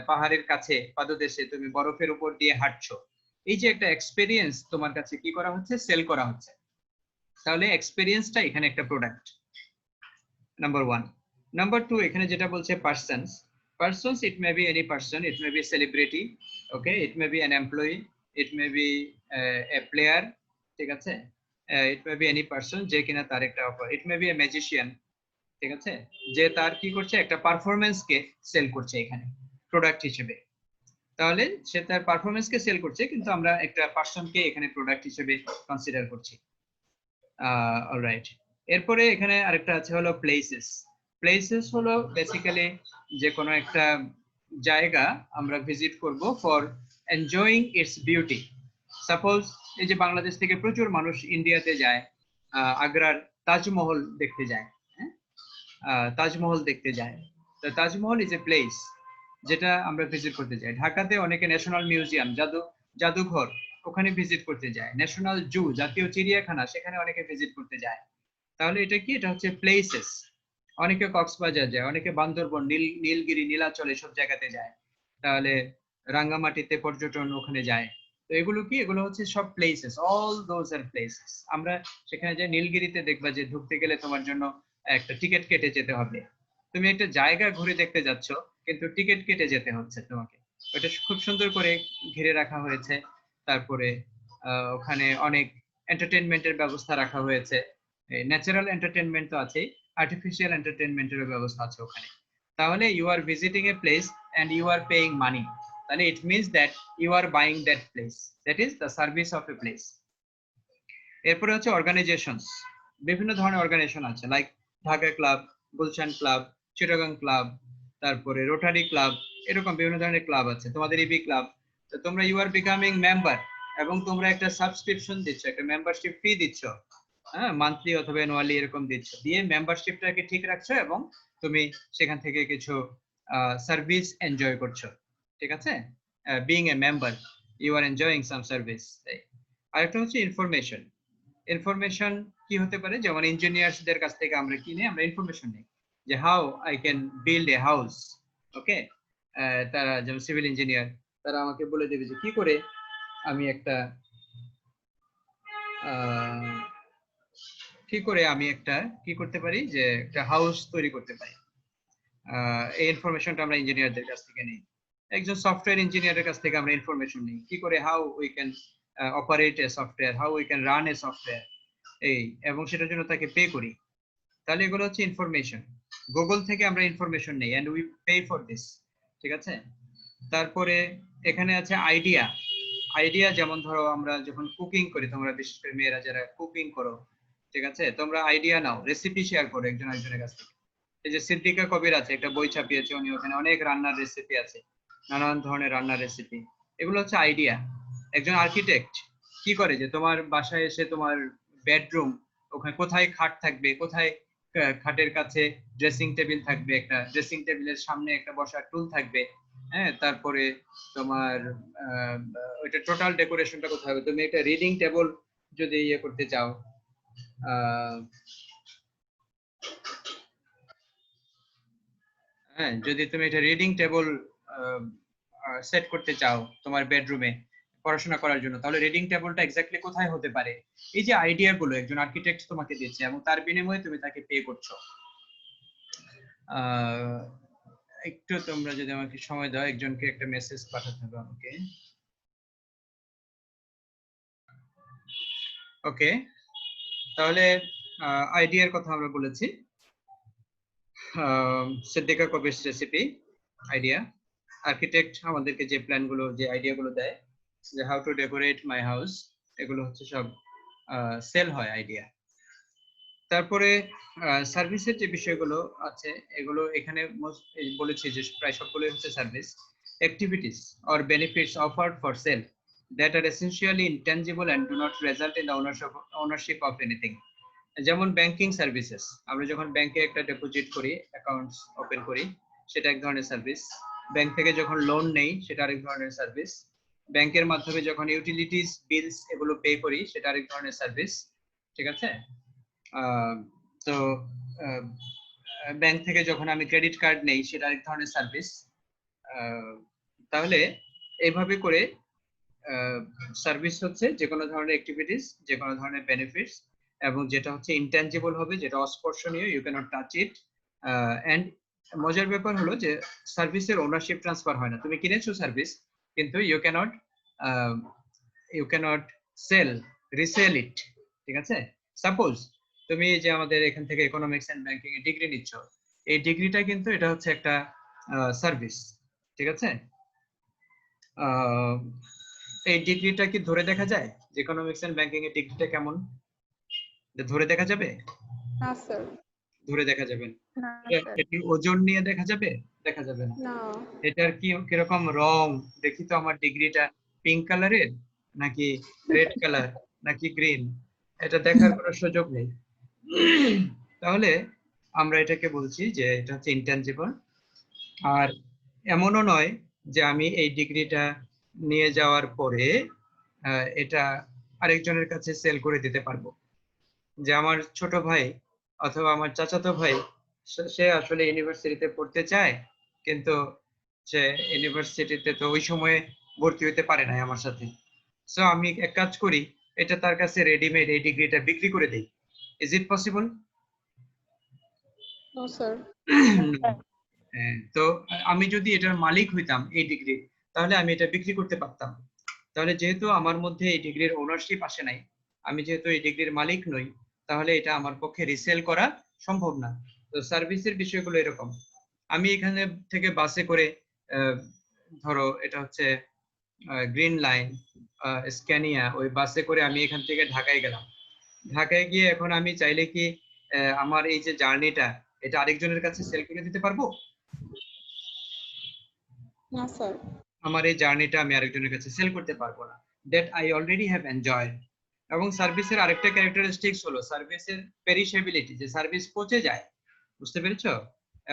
পাহাড়ের কাছে পাদদেশে তুমি বরফের উপর দিয়ে হাঁটছো। এই যে একটা এক্সপেরিয়েন্স তোমার কাছে কি করা হচ্ছে, সেল করা হচ্ছে। তাহলে এক্সপেরিয়েন্সটা এখানে একটা প্রোডাক্ট, নাম্বার 1। নাম্বার 2, এখানে যেটা বলছে persons, persons, it may be any person, it may be celebrity, okay, it may be an employee, it may be a player, ঠিক আছে? It may be any person যে কিনা তার একটা offer, it may be a magician, ঠিক আছে, যে তার কি করছে, একটা পারফরম্যান্স কে সেল করছে এখানে প্রোডাক্ট হিসেবে। তাহলে সে তার পারফরম্যান্স কে সেল করছে, কিন্তু আমরা একটা পারসন কে এখানে প্রোডাক্ট হিসেবে কনসিডার করছি। অলরাইট, এরপরে এখানে আরেকটা আছে হলো প্লেসেস। প্লেসেস হলো বেসিক্যালি যে কোনো একটা জায়গা আমরা ভিজিট করব for enjoying it's beauty. Suppose এই যে বাংলাদেশ থেকে প্রচুর মানুষ ইন্ডিয়াতে যায়, আগ্রার তাজমহল দেখতে যায়, হ্যাঁ, তাজমহল দেখতে যায়। তো তাজমহল ইজ এ প্লেস যেটা আমরা ভিজিট করতে যাই। ঢাকাতে অনেকে ন্যাশনাল মিউজিয়াম, জাদুঘর ওখানে ভিজিট করতে যায়। ন্যাশনাল জু, জাতীয় চিড়িয়াখানা, সেখানে অনেকে ভিজিট করতে যায়। তাহলে এটা কি? এটা হচ্ছে প্লেসেস। অনেকে কক্সবাজার যায়, অনেকে বান্দরবন, নীলগিরি, নীলাচল এসব জায়গাতে যায়। তাহলে রাঙ্গামাটিতে পর্যটন ওখানে যায়। তো এগুলো কি? এগুলো হচ্ছে সব places, all those are places. আমরা সেখানে যাই, নীলগিরিতে দেখবা যে ঢুকতে গেলে তোমার জন্য একটা টিকিট কেটে যেতে হবে। তুমি একটা জায়গা ঘুরে দেখতে যাচ্ছ, কিন্তু টিকিট কেটে যেতে হচ্ছে তোমাকে। ওটা খুব সুন্দর করে ঘিরে রাখা হয়েছে। তারপরে ওখানে অনেক এন্টারটেইনমেন্টের ব্যবস্থা রাখা হয়েছে। ন্যাচারাল এন্টারটেইনমেন্ট তো আছে, আর্টিফিশিয়াল এন্টারটেইনমেন্টের ব্যবস্থা আছে ওখানে। তাহলে you are visiting a place and you are paying money, তাহলে it means that you are buying that place, that is the service of a place. এরপরে হচ্ছে অর্গানাইজেশনস। বিভিন্ন ধরনের অর্গানাইজেশন আছে, like Dhaka club, Gulshan club, Chittagong club, তারপরে Rotary club, এরকম বিভিন্ন ধরনের ক্লাব আছে। তোমাদের ইবি ক্লাব। তো তোমরা ইউ আর বিকামিং মেম্বার, এবং তোমরা একটা সাবস্ক্রিপশন দিচ্ছ, একটা মেম্বারশিপ ফি দিচ্ছ, হ্যাঁ, মান্থলি অথবা অ্যানুয়ালি এরকম দিচ্ছ, দিয়ে মেম্বারশিপটাকে ঠিক রাখছো, এবং তুমি সেখান থেকে কিছু সার্ভিস এনজয় করছো, ঠিক আছে? Being a member, you are enjoying some service. আরেকটা হচ্ছে ইনফরমেশন। ইনফরমেশন কি হতে পারে? যেমন ইঞ্জিনিয়ারদের কাছ থেকে আমরা কিনে আমরা ইনফরমেশন নিই যে how I can build a house, okay. তারা যেমন সিভিল ইঞ্জিনিয়ার, তারা আমাকে বলে দেবে যে কি করে আমি একটা কি করতে পারি, যে একটা হাউস তৈরি করতে পারি। এই ইনফরমেশনটা আমরা ইঞ্জিনিয়ারদের কাছ থেকে নিই। একজন সফটওয়্যার ইঞ্জিনিয়ারের কাছ থেকে আমরা ইনফরমেশন নিই কি করে how we can operate A software, how we can run A software, এই, এবং সেটার জন্য তাকে পে করি। তাহলে এগুলো হচ্ছে ইনফরমেশন। গুগল থেকে আমরা ইনফরমেশন নেই and we pay for this, ঠিক আছে? তারপরে এখানে আছে আইডিয়া। আইডিয়া যেমন ধরো আমরা যখন কুকিং করি, তোমরা বিশেষ করে মেয়েরা যারা কুকিং করো, ঠিক আছে, তোমরা আইডিয়া নাও, রেসিপি শেয়ার করো একজন আরেকজনের কাছ থেকে। এই যে সিদ্দিকা কবির আছে, একটা বই ছাপিয়েছে উনি, ওখানে অনেক রান্নার রেসিপি আছে, নানান ধরনের রান্নার রেসিপি। এগুলো হচ্ছে আইডিয়া। একজন আর্কিটেক্ট কি করে, যে তোমার বাসায় এসে তোমার বেডরুম, ওখানে কোথায় খাট থাকবে, কোথায় খাটের কাছে ড্রেসিং টেবিল থাকবে, একটা ড্রেসিং টেবিলের সামনে একটা বসার টুল থাকবে, হ্যাঁ, তারপরে তোমার ওইটা টোটাল ডেকোরেশনটা কোথায় হবে। তুমি একটা রিডিং টেবিল যদি ইয়ে করতে চাও, হ্যাঁ, যদি তুমি একটা রিডিং টেবিল সেট করতে চাও তোমার বেডরুমে পড়াশোনা করার জন্য, তাহলে রিডিং টেবিলটা এক্স্যাক্টলি কোথায় হতে পারে? এই যে আইডিয়া গুলো একজন আর্কিটেক্ট তোমাকে দিচ্ছে, এবং তার বিনিময়ে তুমি তাকে পে করছো। একটু তোমরা যদি আমাকে সময় দাও, একজনকে একটা মেসেজ পাঠাতে হবে আমাকে। ওকে, তাহলে আইডিয়ার কথা আমরা বলেছি। সিদ্দিকা কবির রেসিপি, আইডিয়া। আর্কিটেক্ট আমাদেরকে যে প্ল্যান গুলো, যে আইডিয়া গুলো দেয়, যে how to decorate my house, এগুলো হচ্ছে সব সেল হয় আইডিয়া। তারপরে সার্ভিসের যে বিষয়গুলো আছে এগুলো এখানে বলেছি যে প্রায় সবগুলোই হচ্ছে service. Activities or benefits offered for sale that are essentially intangible and do not result in the ownership of anything. যেমন ব্যাংকিং সার্ভিসেস, আমরা যখন ব্যাংকে একটা ডিপোজিট করি, অ্যাকাউন্টস ওপেন করি, সেটা এক ধরনের সার্ভিস। ব্যাংক থেকে যখন লোন নেই সেটা আরেক ধরনের সার্ভিস। ব্যাংকের মাধ্যমে যখন ইউটিলিটিস বিলস এগুলো পে করি সেটা আরেক ধরনের সার্ভিস। ঠিক আছে? তো ব্যাংক থেকে যখন আমি ক্রেডিট কার্ড নেই সেটা আরেক ধরনের সার্ভিস। তাহলে এইভাবে করে সার্ভিস হচ্ছে যে কোনো ধরনের অ্যাক্টিভিটিস, যে কোনো ধরনের বেনিফিটস, এবং যেটা হচ্ছে ইনট্যাঞ্জিবল হবে, যেটা অস্পর্শনীয়, you can't touch it. And মজার ব্যাপার হলো যে সার্ভিসের ওনারশিপ ট্রান্সফার হয় না। তুমি কিনেছো সার্ভিস, কিন্তু ইউ ক্যানট সেল রিসেল ইট। ঠিক আছে? সাপোজ তুমি যে আমাদের এখান থেকে ইকোনমিক্স এন্ড ব্যাংকিং এর ডিগ্রি নিচ্ছ, এই ডিগ্রিটা কিন্তু এটা হচ্ছে একটা সার্ভিস। ঠিক আছে? এই ডিগ্রিটা কি ধরে দেখা যায় যে ইকোনমিক্স এন্ড ব্যাংকিং এর ডিগ্রিটা কেমন? ধরে দেখা যাবে? না স্যার। ধরে দেখা যাবে না। না স্যার। এটি ওজন নিয়ে দেখা যাবে? দেখা যাবে না। না। এটার কি কিরকম রং, দেখি তো আমার ডিগ্রিটা পিঙ্ক কালারের নাকি রেড কালার নাকি গ্রিন, এটা দেখার কোনো সুযোগ নেই। তাহলে আমরা এটাকে বলছি যে এটা হচ্ছে ইনট্যাঞ্জিবল। আর এমনও নয় যে আমি এই ডিগ্রিটা নিয়ে যাওয়ার পরে এটা আরেকজনের কাছে সেল করে দিতে পারবো। যে আমার ছোট ভাই অথবা আমার চাচাতো ভাই, সে আসলে ইউনিভার্সিটিতে পড়তে চায়, কিন্তু সে ইউনিভার্সিটিতে তো ওই সময়ে ভর্তি হতে পারে না আমার সাথে। সো আমি এক কাজ করি, এটা তার কাছে রেডিমেড এই ডিগ্রিটা বিক্রি করে দেই। Is it possible? No sir. তো আমি যদি এটার মালিক হইতাম এই ডিগ্রি, তাহলে আমি এটা বিক্রি করতে পারতাম। তাহলে যেহেতু আমার মধ্যে এই ডিগ্রির ওনারশিপ আসে নাই, আমি যেহেতু এই ডিগ্রির মালিক নই, তাহলে এটা আমার পক্ষে রিসেল করা সম্ভব না। তো সার্ভিসের বিষয়গুলো এরকম। আমি এখানে থেকে বাসে করে ধরো এটা হচ্ছে গ্রিন লাইন, স্ক্যানিয়া, ওই বাসে করে আমি এখান থেকে ঢাকায় গেলাম। ঢাকায় গিয়ে এখন আমি চাইলে কি আমার এই যে জার্নিটা এটা আরেকজনের কাছে সেল করে দিতে পারবো? না স্যার। আমার এই জার্নিটা আমি আরেকজনের কাছে সেল করতে পারবো না। That I already have enjoyed. এবং সার্ভিসের আরেকটা ক্যারেক্টারিস্টিক্স হলো সার্ভিসের পেরিশেবিলিটি, যে সার্ভিস পচে যায়। বুঝতে পেরেছো?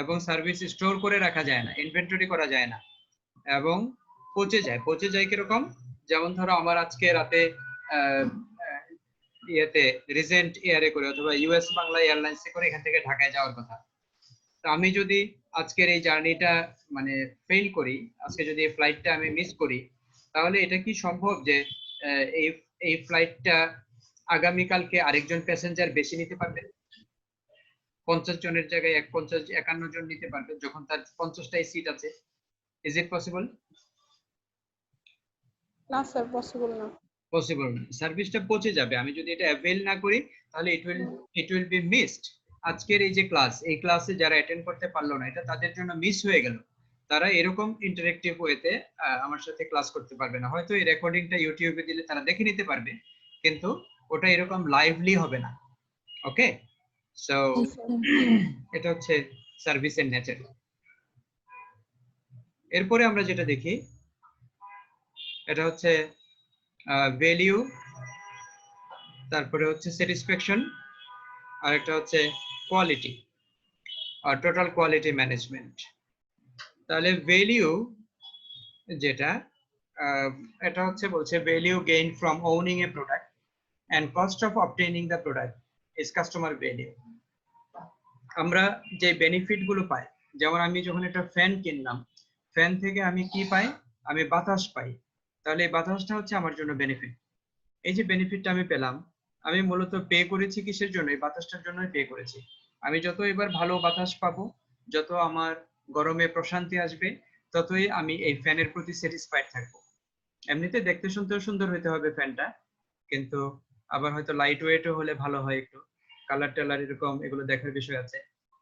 এবং সার্ভিস স্টোর করে রাখা যায় না, ইনভেন্টরি করা যায় না, এবং পচে যায়। পচে যায় কিরকম? যেমন ধরো আমার আজকে রাতে ইয়েতে রিজেন্ট এয়ারে করে অথবা ইউএস বাংলা এয়ারলাইন্সে করে এখান থেকে ঢাকায় যাওয়ার কথা। তো আমি যদি আজকের এই জার্নিটা মানে ফেল করি, আজকে যদি এই ফ্লাইটটা আমি মিস করি, তাহলে এটা কি সম্ভব যে এই এই ফ্লাইটটা আগামীকালকে আরেকজন প্যাসেঞ্জার বেশি নিতে পারবে? 50 জনের জায়গায় 51 জন নিতে পারবে যখন তার 50টাই সিট আছে। Is it possible? না স্যার, পসিবল না। পসিবল না। সার্ভিসটা পচে যাবে। আমি যদি এটা অ্যাভেল না করি, তাহলে ইট উইল বি মিসড। আজকের এই যে ক্লাস, এই ক্লাসে যারা অ্যাটেন্ড করতে পারলো না, এটা তাদের জন্য মিস হয়ে গেল। তারা এরকম ইন্টারেক্টিভ ওয়েতে আমার সাথে ক্লাস করতে পারবে না। হয়তো এই রেকর্ডিংটা ইউটিউবে দিলে তারা দেখে নিতে পারবে, কিন্তু ওটা এরকম লাইভলি হবে না। ওকে? সো এটা হচ্ছে সার্ভিসের নেচার। এরপরে আমরা যেটা দেখি, এটা হচ্ছে ভ্যালিউ, তারপরে হচ্ছে স্যাটিসফ্যাকশন, আর একটা হচ্ছে কোয়ালিটি আর টোটাল কোয়ালিটি ম্যানেজমেন্ট। তাহলে ভ্যালিউ যেটা, এটা হচ্ছে বলছে value gain from owning a product and cost of obtaining the product is customer value. আমরা যে বেনিফিট গুলো পাই, যেমন আমি যখন একটা ফ্যান কিনলাম, ফ্যান থেকে আমি কি পাই? আমি বাতাস পাই। তাহলে এই বাতাসটা হচ্ছে আমার জন্য বেনিফিট। এই যে বেনিফিটটা আমি পেলাম, আমি মূলত পে করেছি কিসের জন্য? এই বাতাসটার জন্যই পে করেছি। আমি যত এবার ভালো বাতাস পাবো, যত আমার গরমে প্রশান্তি আসবে, ততই আমি এই ফ্যানের প্রতি স্যাটিসফাইড থাকবো। এমনিতে দেখতে শুনতেও সুন্দর হতে হবে ফ্যানটা, কিন্তু আবার হয়তো লাইট ওয়েটও হলে ভালো হয়, একটু কালার টালার এরকম এগুলো দেখার বিষয় আছে,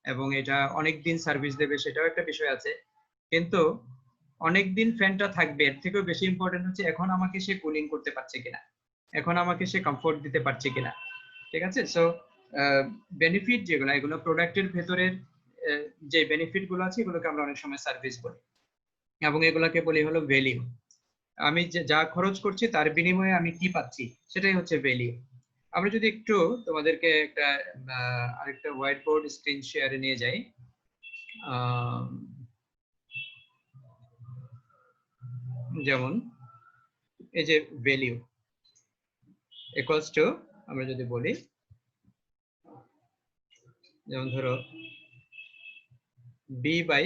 এবং এটা অনেক দিন সার্ভিস দেবে সেটাও একটা বিষয় আছে। কিন্তু অনেক দিন ফ্যানটা থাকবে, এর থেকেও বেশি ইম্পর্টেন্ট হচ্ছে এখন আমাকে সে কুলিং করতে পারছে কিনা। এখন আমাকে সে কমফোর্ট দিতে পারছে কিনা, ঠিক আছে। সো বেনিফিট যেগুলো, এগুলো প্রোডাক্টের ভেতরের যে বেনিফিট গুলো আছে এগুলোকে আমরা অনেক সময় সার্ভিস বলি, এবং এগুলোকে বলি হলো ভ্যালিউ। আমি যা খরচ করছি তার বিনিময়ে আমি কি পাচ্ছি সেটাই হচ্ছে ভ্যালিউ। আমরা যদি একটু তোমাদেরকে একটা আরেকটা হোয়াইট বোর্ড স্ক্রিন শেয়ারে নিয়ে যাই। যেমন এই যে ভ্যালিউ ইকুয়ালস টু, আমরা যদি বলি, যেমন ধরো বি বাই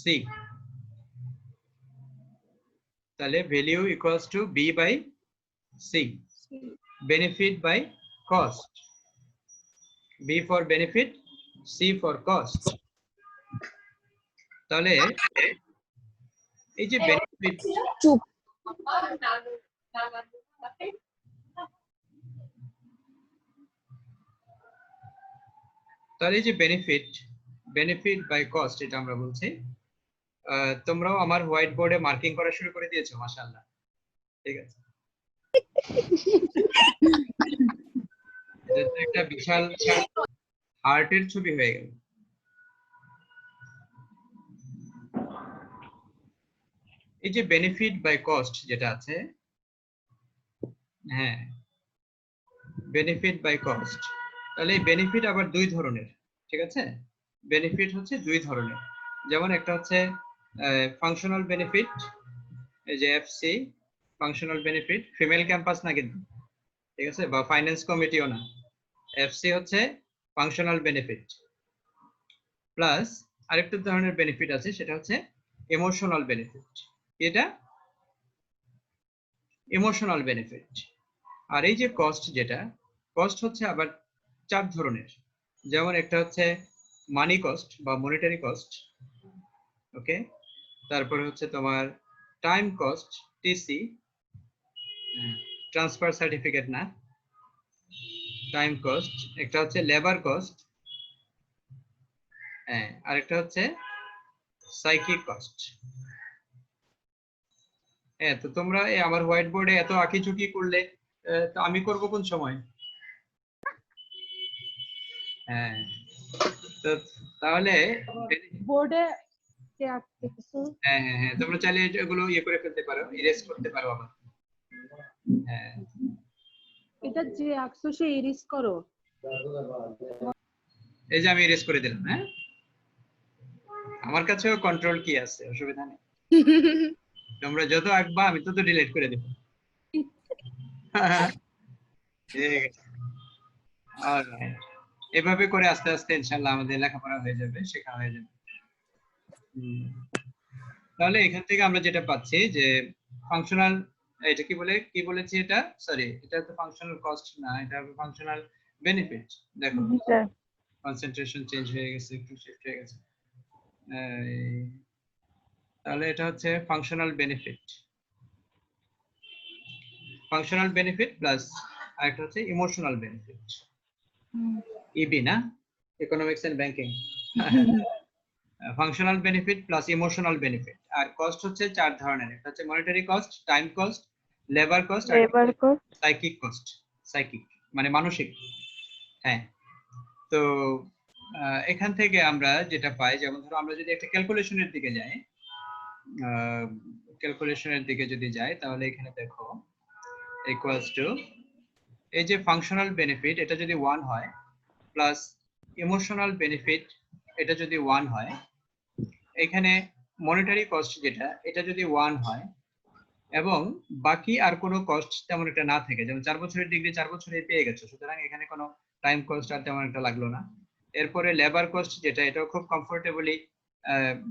সি, তাহলে value equals to B by C, benefit by cost, B for benefit, C for cost. তাহলে এই যে বেনিফিট, চুপ, তাহলে এই যে বেনিফিট বাই কস্ট এটা আমরা বলছি। তোমরাও আমার হোয়াইট বোর্ডে মার্কিং করা শুরু করে দিয়েছো, মাশাআল্লাহ, ঠিক আছে। এটা তো একটা বিশাল হার্টের ছবি হয়ে গেল। এই যে বেনিফিট বাই কস্ট যেটা আছে, হ্যাঁ, বেনিফিট বাই কস্ট, তাহলে এই বেনিফিট আবার দুই ধরনের, ঠিক আছে। বেনিফিট হচ্ছে দুই ধরনের, যেমন একটা হচ্ছে ফাংশনাল বেনিফিট, এই যে FC, functional benefit, female campus না কিন্তু, ঠিক আছে, বা ফাইন্যান্স কমিটিও না। এফসি হচ্ছে ফাংশনাল বেনিফিট, প্লাস আরেকটা ধরনের বেনিফিট আছে সেটা হচ্ছে ইমোশনাল বেনিফিট। এটা ইমোশনাল বেনিফিট। আর এই যে কস্ট, যেটা কস্ট হচ্ছে আবার চার ধরনের, যেমন একটা হচ্ছে মানি কস্ট বা মনিটারি কস্ট, ওকে। তারপরে হচ্ছে তোমার time cost, TC, transfer certificate না, টাইম কস্ট। একটা হচ্ছে লেবার কস্ট, হ্যাঁ, আরেকটা হচ্ছে সাইকিক কস্ট। হ্যাঁ, তো তোমরা এই আমার হোয়াইট বোর্ডে এত আঁকিঝুঁকি করলে, তো আমি করব কোন সময়? হ্যাঁ, তো তাহলে বোর্ডে কে আঁকতেছো? হ্যাঁ হ্যাঁ হ্যাঁ, তোমরা চাইলে এগুলো ইয়ে করে ফেলতে পারো, ইরেজ করতে পারো আবার। হ্যাঁ, এটা যে আঁকছো সে ইরিস করো। এই যে আমি ইরেজ করে দিলাম। হ্যাঁ, আমার কাছেও কন্ট্রোল কি আছে, অসুবিধা নেই। তোমরা যত আঁকবা আমি তত ডিলিট করে দেব। ঠিক আছে, অলরাইট। এভাবে করে আস্তে আস্তে ইনশাআল্লাহ আমাদের লেখাপড়া হয়ে যাবে, শেখা হয়ে যাবে। তাহলে এখান থেকে আমরা যেটা পাচ্ছি যে ফাংশনাল, এটা কি বলেছি, এটা সরি, এটা তো ফাংশনাল কস্ট না, এটা ফাংশনাল বেনিফিট। দেখো কনসেন্ট্রেশন চেঞ্জ হয়ে গেছে, একটু শিফট হয়ে গেছে। তাহলে এটা হচ্ছে functional benefit, functional benefit plus আরেকটা হচ্ছে ইমোশনাল বেনিফিট, ইবি না, economics and banking. Functional benefit plus emotional benefit. আর কস্ট হচ্ছে চার ধরনের, একটা হচ্ছে monetary cost, time cost, labour cost, আর সাইকিক কস্ট। সাইকিক মানে মানসিক। হ্যাঁ, তো এখান থেকে আমরা যেটা পাই, যেমন ধরো আমরা যদি একটা ক্যালকুলেশনের দিকে যাই, তাহলে এখানে দেখো ইকুয়ালস টু, এই যে ফাংশনাল বেনিফিট এটা যদি 1 হয় প্লাস ইমোশনাল বেনিফিট এটা যদি 1 হয়, এখানে মনিটারি কস্ট যেটা এটা যদি 1 হয় এবং বাকি আর কোনো কস্ট তেমন একটা না থাকে, যেমন 4 বছরের ডিগ্রি 4 বছরে পেয়ে গেছো, সুতরাং এখানে কোনো টাইম কস্ট আর তেমন একটা লাগলো না। এরপরে লেবার কস্ট যেটা, এটাও খুব কমফোর্টেবলি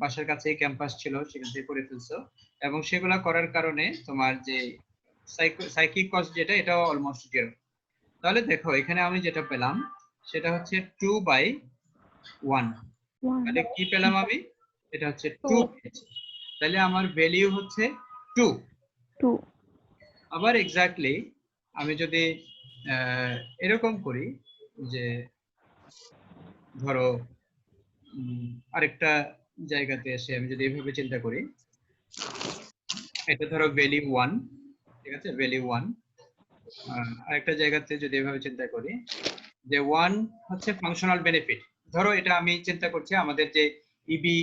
বাসার কাছেই ক্যাম্পাস ছিল, সেখান থেকে করে ফেলছো, এবং সেগুলা করার কারণে তোমার যে সাইকিক কস্ট যেটা, এটাও অলমোস্ট জিরো। তাহলে দেখো এখানে আমি যেটা পেলাম সেটা হচ্ছে 2/1। তাহলে কি পেলাম আমি? এটা হচ্ছে 2 পেয়েছি। তাহলে আমার ভ্যালিউ হচ্ছে 2। আবার এক্স্যাক্টলি আমি যদি এরকম করি যে ধরো আরেকটা জায়গাতে এসে আমি যদি এভাবে চিন্তা করি, এটা ধরো ভ্যালু 1, ঠিক আছে, ভ্যালু 1। আরেকটা জায়গাতে যদি এভাবে চিন্তা করি যে 1 হচ্ছে ফাংশনাল বেনিফিট, ধরো এটা আমি চিন্তা করছি আমাদের যে ইবি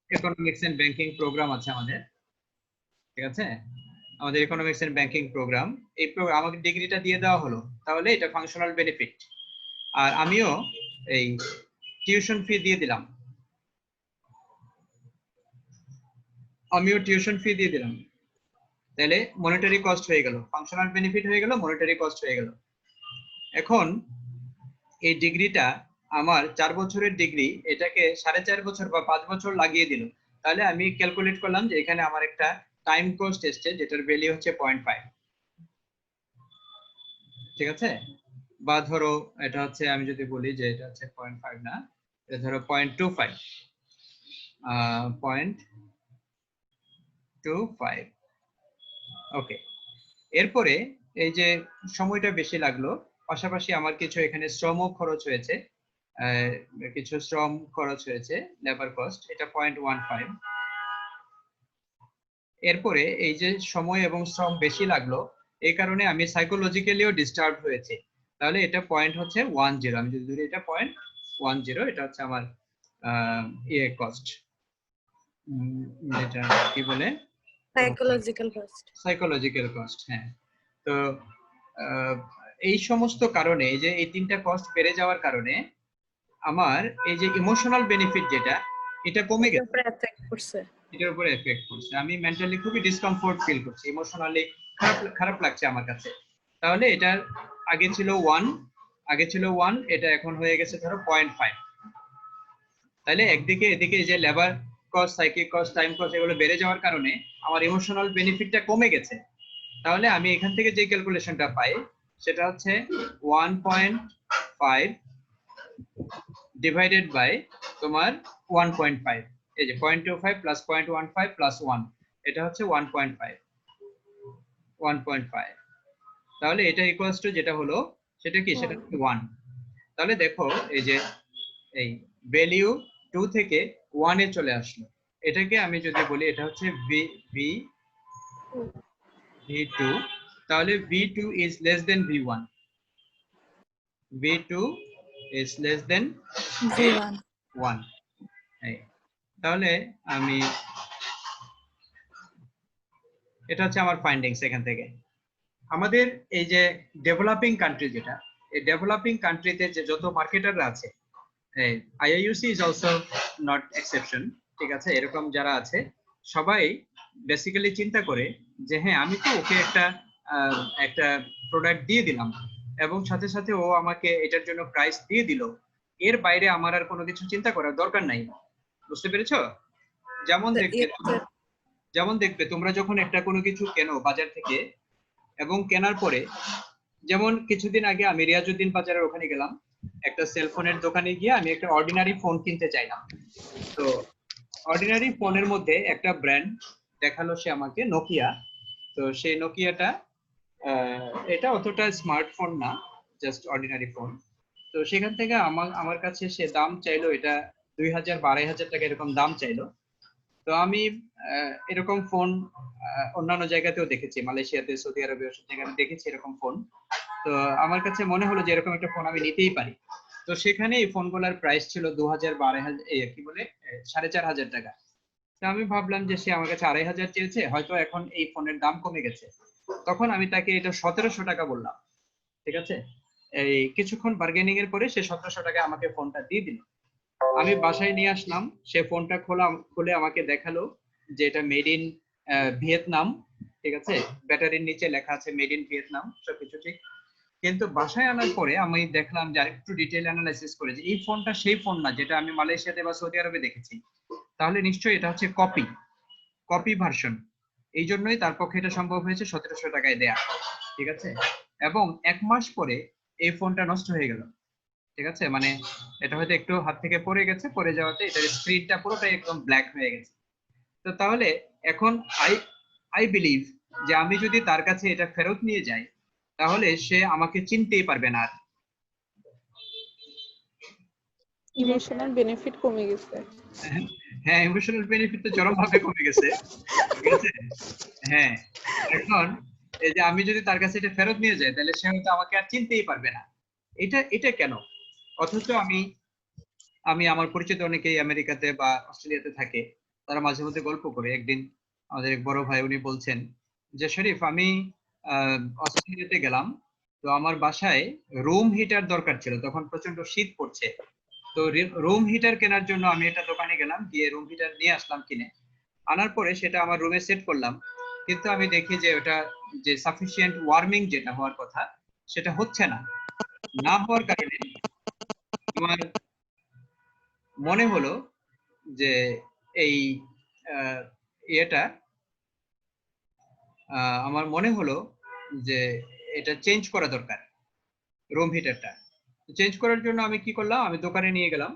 ইকোনমিক্স এন্ড ব্যাংকিং প্রোগ্রাম আছে আমাদের, ঠিক আছে, আমাদের ইকোনমিক্স এন্ড ব্যাংকিং প্রোগ্রাম, এই আমাকে ডিগ্রিটা দিয়ে দেওয়া হলো, তাহলে এটা ফাংশনাল বেনিফিট। আর আমিও এই টিউশন ফি দিয়ে দিলাম, তাহলে মনিটারি কস্ট হয়ে গেল, ফাংশনাল বেনিফিট হয়ে গেল, মনিটারি কস্ট হয়ে গেল। এখন এই ডিগ্রিটা আমার 4 বছরের ডিগ্রি, এটাকে 4.5 বছর বা 5 বছর লাগিয়ে দিল, তাহলে আমি ক্যালকুলেট করলাম যে এখানে আমার একটা টাইম কস্ট এসছে যেটার ভ্যালু হচ্ছে 0.5, ঠিক আছে। বা ধরো এটা হচ্ছে, আমি যদি বলি যে এটা হচ্ছে 0.5 না, এটা ধরো 0.25, 0.25, ওকে। এরপরে এই যে সময়টা বেশি লাগলো, পাশাপাশি আমার কিছু এখানে শ্রমও খরচ হয়েছে, কিছু শ্রম খরচ হয়েছে, লেবার কস্ট, এটা 0.15। এরপরে এই যে সময় এবং শ্রম বেশি লাগলো, এই কারণে আমি সাইকোলজিক্যালিও ডিস্টার্ব হয়েছে, তাহলে এটা পয়েন্ট হচ্ছে 10। আমি যদি ধরি এটা 0.10, এটা হচ্ছে আমার ইয়ে কস্ট, এটা কি বলে, সাইকোলজিক্যাল কস্ট, হ্যাঁ। তো এই সমস্ত কারণে, এই যে এই 3টা কস্ট বেড়ে যাওয়ার কারণে আমার এই যে ইমোশনাল বেনিফিট যেটা, এটা কমে গেছে, এটার উপরে এফেক্ট করছে। আমি মেন্টালি খুবই ডিসকমফোর্ট ফিল করছি, ইমোশনালি খারাপ লাগছে আমার কাছে। তাহলে এটার আগে ছিল 1, এটা এখন হয়ে গেছে ধরো 0.5। তাহলে একদিকে এদিকে যে labour cost, psychic cost, time cost এগুলো বেড়ে যাওয়ার কারণে আমার ইমোশনাল বেনিফিটটা কমে গেছে। তাহলে আমি এখান থেকে যে ক্যালকুলেশনটা পাই সেটা হচ্ছে 1.5 ডিভাইডেড বাই তোমার 1.5, এই যে 0.25 প্লাস 0.15 প্লাস 1, এটা হচ্ছে 1.5। তাহলে এটা ইকুয়ালস টু যেটা হলো সেটা কি, সেটা 1। তাহলে দেখো এই যে এই ভ্যালু 2 থেকে 1 এ চলে আসলো, এটাকে আমি যদি বলি এটা হচ্ছে V2, তাহলে V2 is less than V1, V2 is less than V1। তাহলে আমি, এটা হচ্ছে আমার ফাইন্ডিংস এখান থেকে। আমাদের এই যে ডেভেলপিং কান্ট্রি, যেটা এই ডেভেলপিং কান্ট্রিতে যে যত মার্কেটাররা আছে, IIUC is also not exception, ঠিক আছে, এরকম যারা আছে সবাই বেসিক্যালি চিন্তা করে যে হ্যাঁ আমি তো ওকে একটা প্রোডাক্ট দিয়ে দিলাম এবং সাথে সাথে ও আমাকে এটার জন্য প্রাইস দিয়ে দিল, এর বাইরে আমার আর কোনো কিছু চিন্তা করার দরকার নাই। বুঝতে পেরেছো? যেমন দেখবে তোমরা যখন একটা কোনো কিছু কেনো বাজার থেকে, এবং কেনার পরে, যেমন কিছুদিন আগে আমি রিয়াজউদ্দিন বাজারের ওখানে গেলাম, একটা সেলফোনের দোকানে গিয়ে আমি একটা অর্ডিনারি ফোন কিনতে চাইলাম। তো অর্ডিনারি ফোনের মধ্যে একটা ব্র্যান্ড দেখালো সে আমাকে, নোকিয়া। তো সেই নোকিয়াটা এটা অতটা স্মার্টফোন না, জাস্ট অর্ডিনারি ফোন। তো সেখান থেকে আমার কাছে সে দাম চাইলো, এটা 2000 বা 2500 টাকা এরকম দাম চাইলো। তো আমি এরকম ফোন অন্যান্য জায়গাতেও দেখেছি, মালয়েশিয়াতে, সৌদি আরবে, যেখানে দেখেছি এরকম ফোন। তো আমার কাছে মনে হলো যে এরকম একটা ফোন আমি নিতেই পারি। তো সেখানে এই ফোনগুলোর প্রাইস ছিল 2000 বা 2500, কি বলে 4500 টাকা। তো আমি ভাবলাম যে সে আমার কাছে 2500 চেয়েছে, হয়তো এখন এই ফোনের দাম কমে গেছে। তখন আমি তাকে এটা 1700 টাকা বললাম, ঠিক আছে। এই কিছুক্ষণ বার্গেনিং এর পরে সে 1700 টাকা আমাকে ফোনটা দিয়ে দিল। আমি বাসায় নিয়ে আসলাম, সে ফোনটা খুলে আমাকে দেখালো যে এটা মেড ইন ভিয়েতনাম, ঠিক আছে, ব্যাটারির নিচে লেখা আছে মেড ইন ভিয়েতনাম, সবকিছু ঠিক। কিন্তু বাসায় আনার পরে আমি দেখলাম যে আরেকটু ডিটেইল অ্যানালাইসিস করে যে এই ফোনটা সেই ফোন না যেটা আমি মালয়েশিয়াতে বা সৌদি আরবে দেখেছি, তাহলে নিশ্চয়ই এটা হচ্ছে কপি ভার্সন। এই জন্যই তার পক্ষে এটা সম্ভব হয়েছে 1700 টাকায় দেয়া, ঠিক আছে। এবং 1 মাস পরে এই ফোনটা নষ্ট হয়ে গেল, ঠিক আছে, মানে এটা হয়তো একটু হাত থেকে পড়ে গেছে, পড়ে যাওয়াতে এটার স্ক্রিনটা পুরোটাই একদম ব্ল্যাক হয়ে গেছে। তো তাহলে এখন আই বিলিভ যে আমি যদি তার কাছে এটা ফেরত নিয়ে যাই, তাহলে সে আমাকে চিনতেই পারবে না আর। ইমোশনাল বেনিফিট কমে গেছে। হ্যাঁ, ইমোশনাল বেনিফিট তো চরমভাবে কমে গেছে, ঠিক আছে। হ্যাঁ, এখন এই যে আমি যদি তার কাছে এটা ফেরত নিয়ে যাই, তাহলে সে হয়তো আমাকে আর চিনতেই পারবে না। এটা কেন? অথচ আমি আমার পরিচিত অনেকেই আমেরিকাতে বা অস্ট্রেলিয়াতে থাকে, তারা মাঝে মধ্যে গল্প করে। একদিন আমাদের এক বড় ভাই উনি বলছেন যে, শরীফ, আমি অস্ট্রেলিয়াতে গেলাম, তো আমার বাসায় রুম হিটার দরকার ছিল, তখন প্রচন্ড শীত পড়ছে। তো রুম হিটার কেনার জন্য আমি একটা দোকানে গেলাম, গিয়ে রুম হিটার নিয়ে আসলাম কিনে। আনার পরে সেটা আমার রুমে সেট করলাম, কিন্তু আমি দেখি যে ওটা যে সাফিসিয়েন্ট ওয়ার্মিং যেটা হওয়ার কথা সেটা হচ্ছে না। না হওয়ার কারণে আমার মনে হলো যে এই আহ, ইয়েটা আমার মনে হলো যে এটা চেঞ্জ করা দরকার, রুম হিটারটা। চেঞ্জ করার জন্য আমি কি করলাম, আমি দোকানে নিয়ে গেলাম।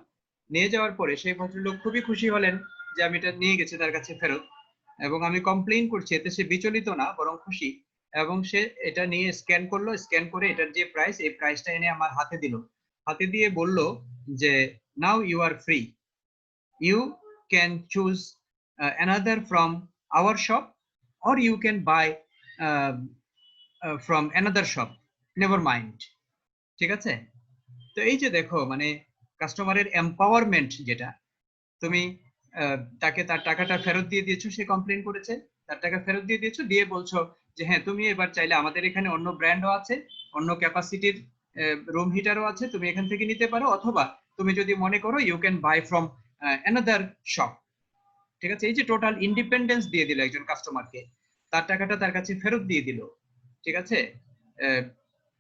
নিয়ে যাওয়ার পরে সেই ভদ্রলোক খুবই খুশি হলেন যে আমি এটা নিয়ে গেছি তার কাছে ফেরত, এবং আমি কমপ্লেইন করছি, এতে সে বিচলিত না, বরং খুশি। এবং সে এটা নিয়ে স্ক্যান করলো, স্ক্যান করে এটার যে প্রাইস, এই প্রাইসটা এনে আমার হাতে দিল। হাতে দিয়ে বলল যে, now you are free, you can choose another from our shop, or you can buy from another shop, never mind। ঠিক আছে? তো এই যে দেখো, মানে কাস্টমারের এম্পাওয়ারমেন্ট যেটা, তুমি তাকে তার টাকাটা ফেরত দিয়ে দিয়েছো, সে কমপ্লেন করেছে, তার টাকা ফেরত দিয়ে দিয়েছো, দিয়ে বলছো যে হ্যাঁ, তুমি এবার চাইলে আমাদের এখানে অন্য ব্র্যান্ডও আছে, অন্য ক্যাপাসিটির রুম হিটারও আছে, তুমি এখান থেকে নিতে পারো, অথবা তুমি যদি মনে করো you can buy from another shop. ঠিক আছে? এই যে টোটাল ইন্ডিপেন্ডেন্স দিয়ে দিল একজন কাস্টমারকে, তার টাকাটা তার কাছে ফেরত দিয়ে দিল। ঠিক আছে? আহ,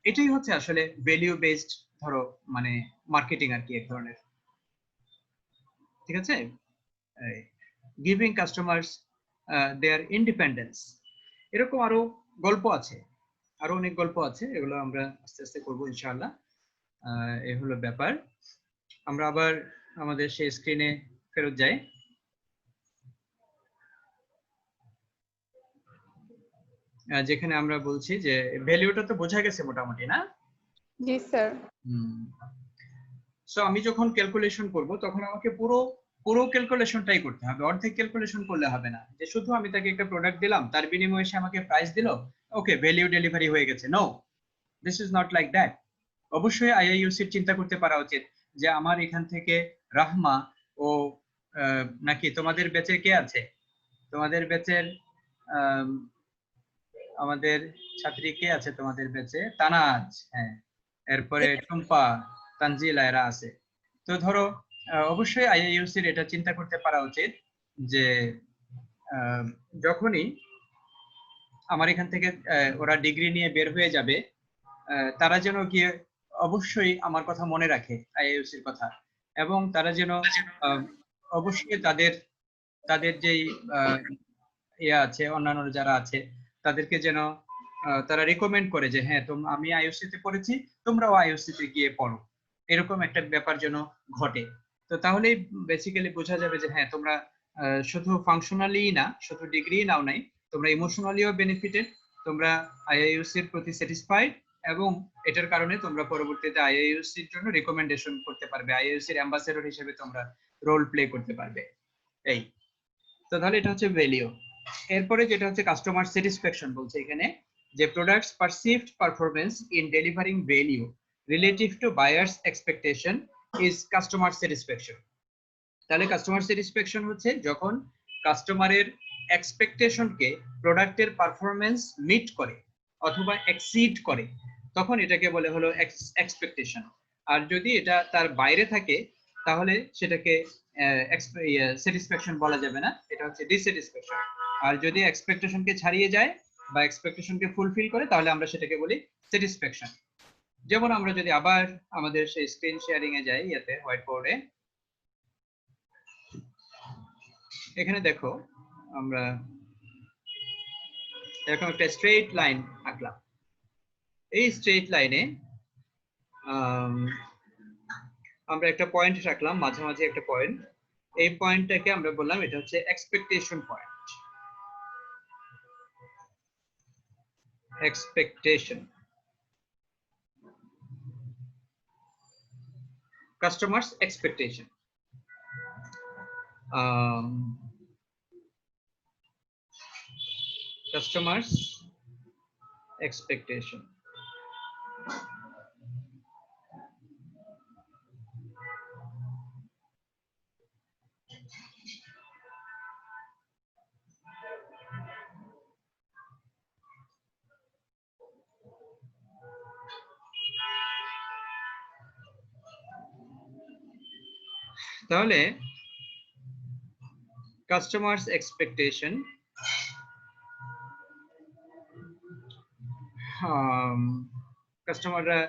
এটাই হচ্ছে আসলে ভ্যালিউ বেসড, ধরো মানে মার্কেটিং আর কি, এক ধরনের। ঠিক আছে? গিভিং কাস্টমার্স দেয়ার ইন্ডিপেন্ডেন্স। এরকম আরো গল্প আছে, আরো অনেক গল্প আছে, এগুলো আমরা আস্তে আস্তে করবো ইনশাআল্লাহ। এই হলো ব্যাপার। আমরা আবার আমাদের সেই স্ক্রিনে ফেরত যাই, যেখানে আমরা বলছি যে ভ্যালুটা তো বোঝা গেছে মোটামুটি, না? জি স্যার। সো আমি যখন ক্যালকুলেশন করব, তখন আমাকে পুরো পুরো ক্যালকুলেশনটাই করতে হবে, অর্ধেক ক্যালকুলেশন করলে হবে না। যে শুধু আমি তাকে একটা প্রোডাক্ট দিলাম, তার বিনিময়ে সে আমাকে প্রাইস দিল, ওকে ভ্যালিউ ডেলিভারি হয়ে গেছে। No, this is not like that. অবশ্যই আইআইইউসির চিন্তা করতে পারা উচিত যে আমার এখান থেকে রাহমা ও নাকি তোমাদের ব্যাচের কে আছে, তোমাদের ব্যাচের আমাদের ছাত্রী কে আছে তোমাদের ব্যাচে? তানাজ, হ্যাঁ, এরপরে টুম্পা, তানজিলা, এরা আছে। তো ধরো অবশ্যই আইআইইউসির এটা চিন্তা করতে পারা উচিত যে যখনই আমার এখান থেকে ওরা ডিগ্রি নিয়ে বের হয়ে যাবে, তারা যেন গিয়ে অবশ্যই আমার কথা মনে রাখে, আইআইইউসির কথা, এবং তারা যেন অবশ্যই তাদের তাদের যেই ইয়ে আছে, অন্যান্য যারা আছে, তাদেরকে যেন তারা রিকমেন্ড করে যে হ্যাঁ, আমি আইইউসি তে পড়েছি, তোমরাও আইইউসি তে গিয়ে পড়ো, এরকম একটা ব্যাপার যেন ঘটে। তো তাহলেই বেসিক্যালি বোঝা যাবে যে হ্যাঁ, তোমরা শুধু ফাংশনালি না, শুধু ডিগ্রি নাও নাই, তোমরা ইমোশনালিও বেনিফিটেড, তোমরা আইআইইউসির প্রতি স্যাটিসফাইড, এবং এটার কারণে তোমরা পরবর্তীতে আইআইইউসির জন্য রিকমেন্ডেশন করতে পারবে, আইআইইউসির অ্যাম্বাসেডর হিসেবে তোমরা রোল প্লে করতে পারবে। এই তো তাহলে এটা হচ্ছে ভ্যালিউ। এরপরে যেটা হচ্ছে কাস্টমার স্যাটিসফ্যাকশন, বলছে এখানে যে products perceived performance in delivering value relative to buyers expectation is customer satisfaction. তাহলে কাস্টমার স্যাটিসফ্যাকশন হচ্ছে যখন কাস্টমারের এক্সপেকটেশনকে প্রোডাক্টের পারফরম্যান্স মিট করে অথবা এক্সিড করে, তখন এটাকে বলে হলো এক্সপেকটেশন। আর যদি এটা তার বাইরে থাকে, তাহলে সেটাকে স্যাটিসফ্যাকশন বলা যাবে না, এটা হচ্ছে ডিস্যাটিসফ্যাকশন। আর যদি এক্সপেকটেশনকে ছাড়িয়ে যায় বা এক্সপেকটেশনকে ফুলফিল করে, তাহলে আমরা সেটাকে বলি স্যাটিসফ্যাকশন। যেমন আমরা যদি আবার আমাদের সেই স্ক্রিন শেয়ারিং এ যাই, ইয়াতে হোয়াইট বোর্ডে, এখানে দেখো আমরা এরকম একটা স্ট্রেট লাইন আঁকলাম। এই স্ট্রেট লাইনে আমরা একটা পয়েন্ট রাখলাম, মাঝামাঝি একটা পয়েন্ট। এই পয়েন্টটাকে আমরা বললাম এটা হচ্ছে expectation point. Expectation customers expectation. Customers expectation. তাহলে কাস্টমার্স এক্সপেকটেশন কাস্টমাররা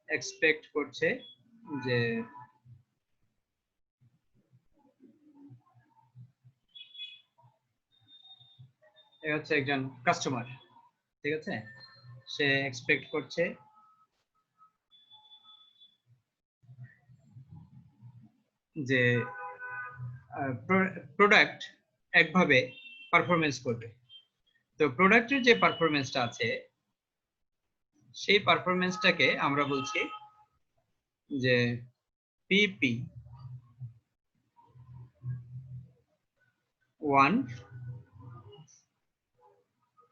এক্সপেক্ট করছে যে এ হচ্ছে একজন কাস্টমার, ঠিক আছে, সে এক্সপেক্ট করছে যে প্রোডাক্ট একভাবে পারফরমেন্স করবে। তো প্রোডাক্টের যে পারফরমেন্সটা আছে সেই পারফরমেন্সটাকে আমরা বলছি যে পিপি 1,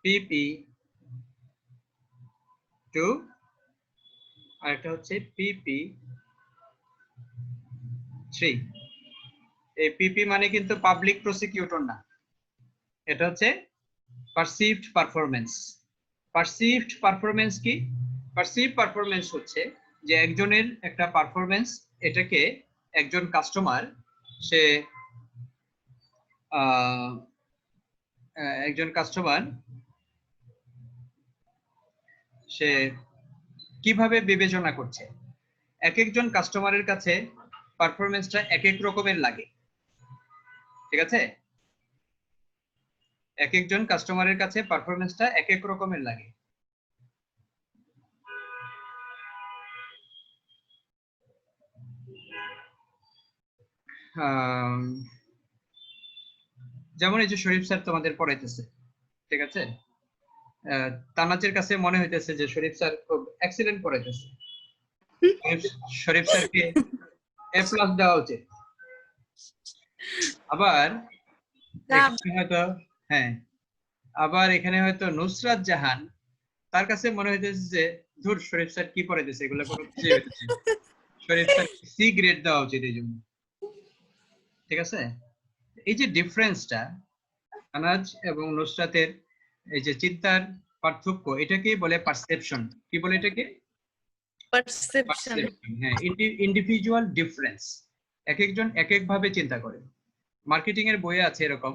পিপি 2, আর একটা হচ্ছে পিপি 3। এই পিপি মানে কিন্তু পাবলিক প্রসিকিউটর না, এটা হচ্ছে পারসিভড পারফরমেন্স। পারসিভড পারফরমেন্স কি? পারসিভড পারফরমেন্স হচ্ছে যে একজনের একটা পারফরমেন্স, এটাকে একজন কাস্টমার সে একজন কাস্টমার সে কিভাবে বিবেচনা করছে। এক একজন কাস্টমারের কাছে পারফরমেন্সটা এক এক রকমের লাগে, ঠিক আছে, এক একজন কাস্টমারের কাছে পারফরমেন্সটা এক এক রকমের লাগে। যেমন এই যে শরীফ স্যার তোমাদের পড়াইতেছে, ঠিক আছে, তানাজের কাছে মনে হইতেছে যে শরীফ স্যার খুব এক্সিলেন্ট পড়াইতেছে, শরীফ স্যারকে এ প্লাস দেওয়া উচিত। আবার এখানে হয়তো আবার এখানে হয়তো নুসরাত জাহান, তার কাছে মনে হইতেছে যে ধুর শরীফ স্যার কি পড়াইতেছে, এগুলো কোনো কিছুই হইতেছে, শরীফ স্যার সি গ্রেড দেওয়া উচিত এই জন্য, ঠিক আছে। এই যে ডিফারেন্সটা তানাজ এবং নুসরাতের এই যে চিন্তার পার্থক্য, এটাকেই বলে পারসেপশন। কি বলে এটাকে? পারসেপশন। হ্যাঁ, ইন্ডিভিজুয়াল ডিফারেন্স, এক একজন এক এক ভাবে চিন্তা করে। মার্কেটিং এর বইয়ে আছে এরকম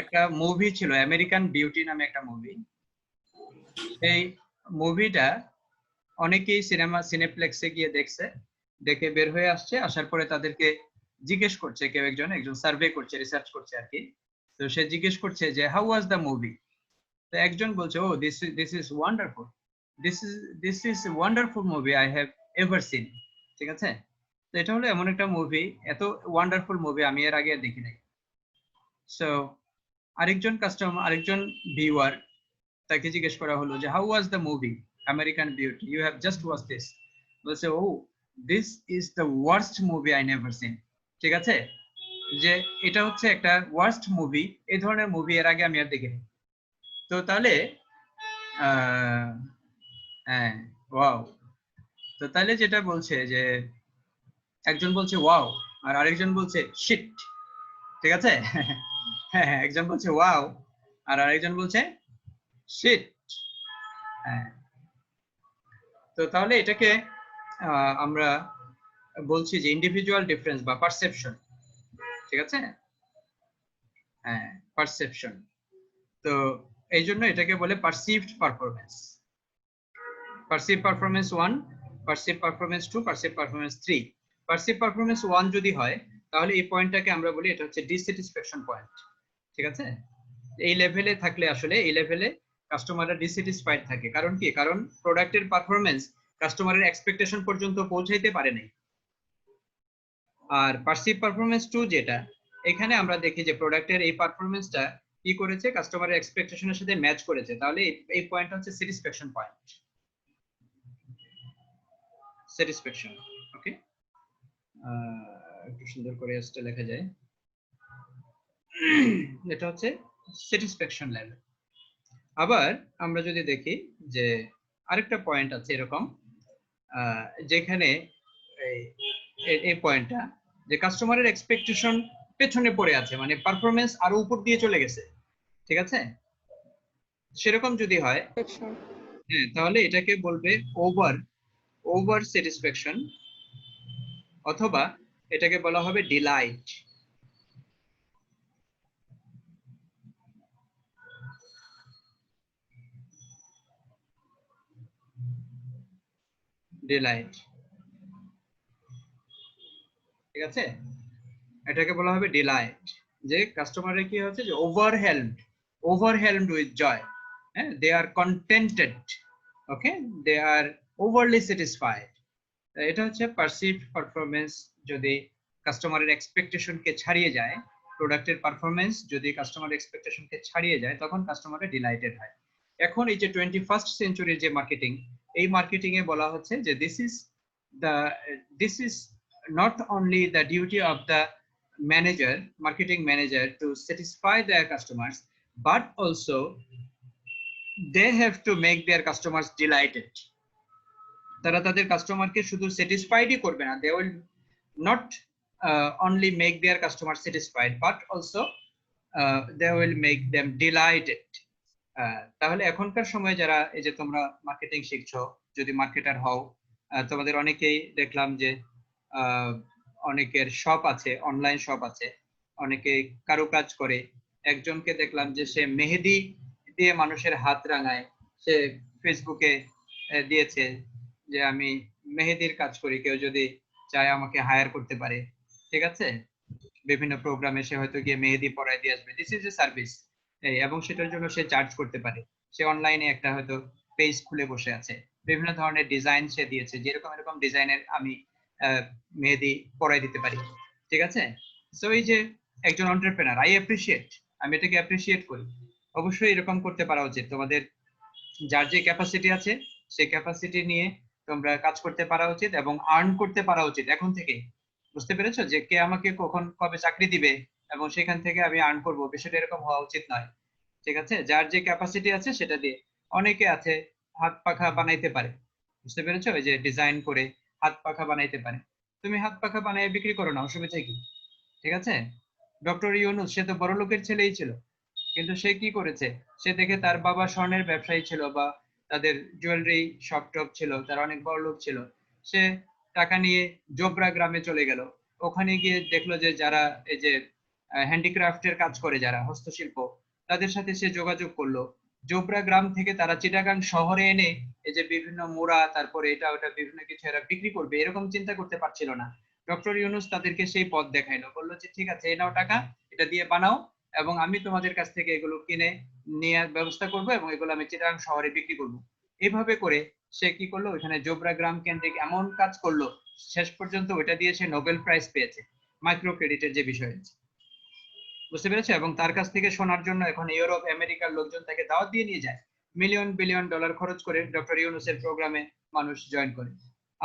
একটা মুভি ছিল, আমেরিকান বিউটি নামে একটা মুভি। এই মুভিটা অনেকেই সিনেপ্লেক্সে গিয়ে দেখছে, দেখে বের হয়ে আসছে, আসার পরে তাদেরকে জিজ্ঞেস করছে, কেউ একজন সার্ভে করছে, রিসার্চ করছে আর কি। তো সে জিজ্ঞেস করছে যে হাউ ওয়াজ দ্য মুভি। তো একজন বলছে, oh this is wonderful, this is wonderful movie I have ever seen. ঠিক আছে, তো এটা হলো এমন একটা মুভি, এত ওয়ান্ডারফুল মুভি আমি এর আগে দেখি নাই। সো আরেকজন ভিউয়ার, তাকে জিজ্ঞেস করা হলো যে how was the movie American Beauty, you have just watch this. বলছে, oh this is the worst movie I never seen. ঠিক আছে, যে এটা হচ্ছে একটা ওয়ার্স্ট মুভি, এই ধরনের মুভি এর আগে আমি আর দেখিনি। তো তাহলে হ্যাঁ, ওয়াও। তো তাহলে যেটা বলছে যে একজন বলছে ওয়াও আর আরেকজন বলছে শিট। ঠিক আছে, হ্যাঁ, একজন বলছে ওয়াও আর আরেকজন বলছে শিট। হ্যাঁ, তো তাহলে এটাকে আমরা বলছি যে ইন্ডিভিজুয়াল ডিফারেন্স বা পারসেপশন। ঠিক আছে, হ্যাঁ, পারসেপশন। তো এই জন্য এটাকে বলে perceived performance. Perceive performance 1, perceive performance 2, perceive performance 3। Perceive performance 1 যদি হয় তাহলে এই পয়েন্টটাকে আমরা বলি এটা হচ্ছে ডিসস্যাটিসফ্যাকশন পয়েন্ট। ঠিক আছে, এই লেভেলে থাকলে আসলে এই লেভেলে কাস্টমাররা ডিসস্যাটিসফাইড থাকে। কারণ কি? কারণ প্রোডাক্টের পারফরমেন্স কাস্টমারের এক্সপেকটেশন পর্যন্ত পৌঁছাইতে পারে নাই। আর পারসিভ পারফরমেন্স 2 যেটা, এখানে আমরা দেখি যে প্রোডাক্টের এই পারফরমেন্সটা কি করেছে, কাস্টমারের এক্সপেকটেশনের সাথে ম্যাচ করেছে। তাহলে এই পয়েন্টটা হচ্ছে স্যাটিসফ্যাকশন পয়েন্ট। স্যাটিসফ্যাকশন। ওকে, একটু সুন্দর করে এটা লেখা যায়। এটা হচ্ছে স্যাটিসফ্যাকশন লেভেল। আবার আমরা যদি দেখি যে আরেকটা পয়েন্ট আছে এরকম, যেখানে এই পয়েন্টটা যে কাস্টমারের এক্সপেকটেশন পেছনে পড়ে আছে, মানে পারফরমেন্স আরো উপর দিয়ে চলে গেছে, ঠিক আছে, সেরকম যদি হয় হ্যাঁ, তাহলে এটাকে বলবে ওভার স্যাটিসফ্যাকশন, অথবা এটাকে বলা হবে ডিলাইট। ডিলাইট, ঠিক আছে, এটাকে বলা হবে ডিলাইট, যে কাস্টমারের কি হচ্ছে যে ওভারহেলমড উইথ জয়, হ্যাঁ, দে আর কন্টেন্টেড, ওকে, দে আর ওভারলি স্যাটিসফাইড। এটা হচ্ছে পারসিভড পারফরমেন্স যদি কাস্টমারের এক্সপেকটেশনকে ছাড়িয়ে যায়, প্রোডাক্টের পারফরমেন্স যদি কাস্টমার এক্সপেকটেশনকে ছাড়িয়ে যায়, তখন কাস্টমার ডিলাইটেড হয়। এখন এই যে 21st সেঞ্চুরির যে মার্কেটিং, এই মার্কেটিং এ বলা হচ্ছে যে this is not only the duty of the marketing manager to satisfy their customers, but also they have to make their customers delighted. তারা তাদের কাস্টমারকে শুধু স্যাটিসফাইডই করবে না, they will not only make their customers satisfied, but also they will make them delighted. তাহলে এখনকার সময়ে যারা এই যে তোমরা মার্কেটিং শিখছো, যদি মার্কেটার হও, তোমাদের অনেকেই দেখলাম যে অনেকের শপ আছে, অনলাইন শপ আছে, অনেকে কারুকাজ করে। একজনকে দেখলাম যে সে মেহেদি দিয়ে মানুষের হাত রাঙায়, সে ফেসবুকে দিয়েছে যে আমি মেহেদির কাজ করি, কেউ যদি চায় আমাকে হায়ার করতে পারে, ঠিক আছে, বিভিন্ন প্রোগ্রামে সে হয়তো গিয়ে মেহেদি পরায় দিয়ে আসবে, দিস ইজ এ সার্ভিস, এবং সেটার জন্য সে চার্জ করতে পারে। সে অনলাইনে একটা হয়তো পেজ খুলে বসে আছে, বিভিন্ন ধরনের ডিজাইন সে দিয়েছে, যেরকম এরকম ডিজাইনের আমি মেহেদি পরাই দিতে পারি, ঠিক আছে। সো এই যে একজন এন্টারপ্রেনার, আই অ্যাপ্রিশিয়েট, আমি এটাকে অ্যাপ্রিশিয়েট করি। অবশ্যই এরকম করতে পারা উচিত, তোমাদের যার যে ক্যাপাসিটি আছে সেই ক্যাপাসিটি নিয়ে তোমরা কাজ করতে পারা উচিত এবং আর্ন করতে পারা উচিত এখন থেকে। বুঝতে পেরেছো যে কে আমাকে কখন কবে চাকরি দিবে এবং সেখান থেকে আমি আর্ন করব, বিষয়টা এরকম হওয়া উচিত নয়, ঠিক আছে। যার যে ক্যাপাসিটি আছে সেটা দিয়ে, অনেকে আছে হাত পাখা বানাইতে পারে, বুঝতে পেরেছো, ওই যে ডিজাইন করে হাত পাখা বানাইতে পারে, তুমি হাত পাখা বানিয়ে বিক্রি করো না, অসুবিধা কি, ঠিক আছে। ডক্টর ইউনূস সে তো বড় লোকের ছেলেই ছিল, কিন্তু সে কি করেছে, সে দেখে তার বাবা স্বর্ণের ব্যবসায়ী ছিল বা তাদের জুয়েলারি শপ টপ ছিল, তার অনেক বড় লোক ছিল, সে টাকা নিয়ে জোবরা গ্রামে চলে গেল। ওখানে গিয়ে দেখলো যে যারা এই যে হ্যান্ডিক্রাফটের কাজ করে, যারা হস্তশিল্প, তাদের সাথে সে যোগাযোগ করলো। জোবরা গ্রাম থেকে তারা চিটাগাং শহরে এনে এই যে বিভিন্ন মোড়া, তারপরে এটা ওটা বিভিন্ন কিছু এরা বিক্রি করবে, এরকম চিন্তা করতে পারছিল না। ডক্টর ইউনূস তাদেরকে সেই পথ দেখাইলো, বললো যে ঠিক আছে, এই নাও টাকা, এটা দিয়ে বানাও এবং আমি তোমাদের কাছ থেকে এগুলো কিনে নেওয়ার ব্যবস্থা করব এবং এগুলো আমি চিটাগাং শহরে বিক্রি করব। এইভাবে করে সে কি করলো, ওখানে জোবরা গ্রাম কেন্দ্রিক এমন কাজ করলো, শেষ পর্যন্ত ওটা দিয়ে সে নোবেল প্রাইজ পেয়েছে, মাইক্রো ক্রেডিটের যে বিষয়, বুঝতে পেরেছো। এবং তার কাছ থেকে শোনার জন্য এখন ইউরোপ আমেরিকার লোকজন তাকে দাওয়াত দিয়ে নিয়ে যায়, মিলিয়ন বিলিয়ন ডলার খরচ করে ডক্টর ইউনূসের প্রোগ্রামে মানুষ জয়েন করে।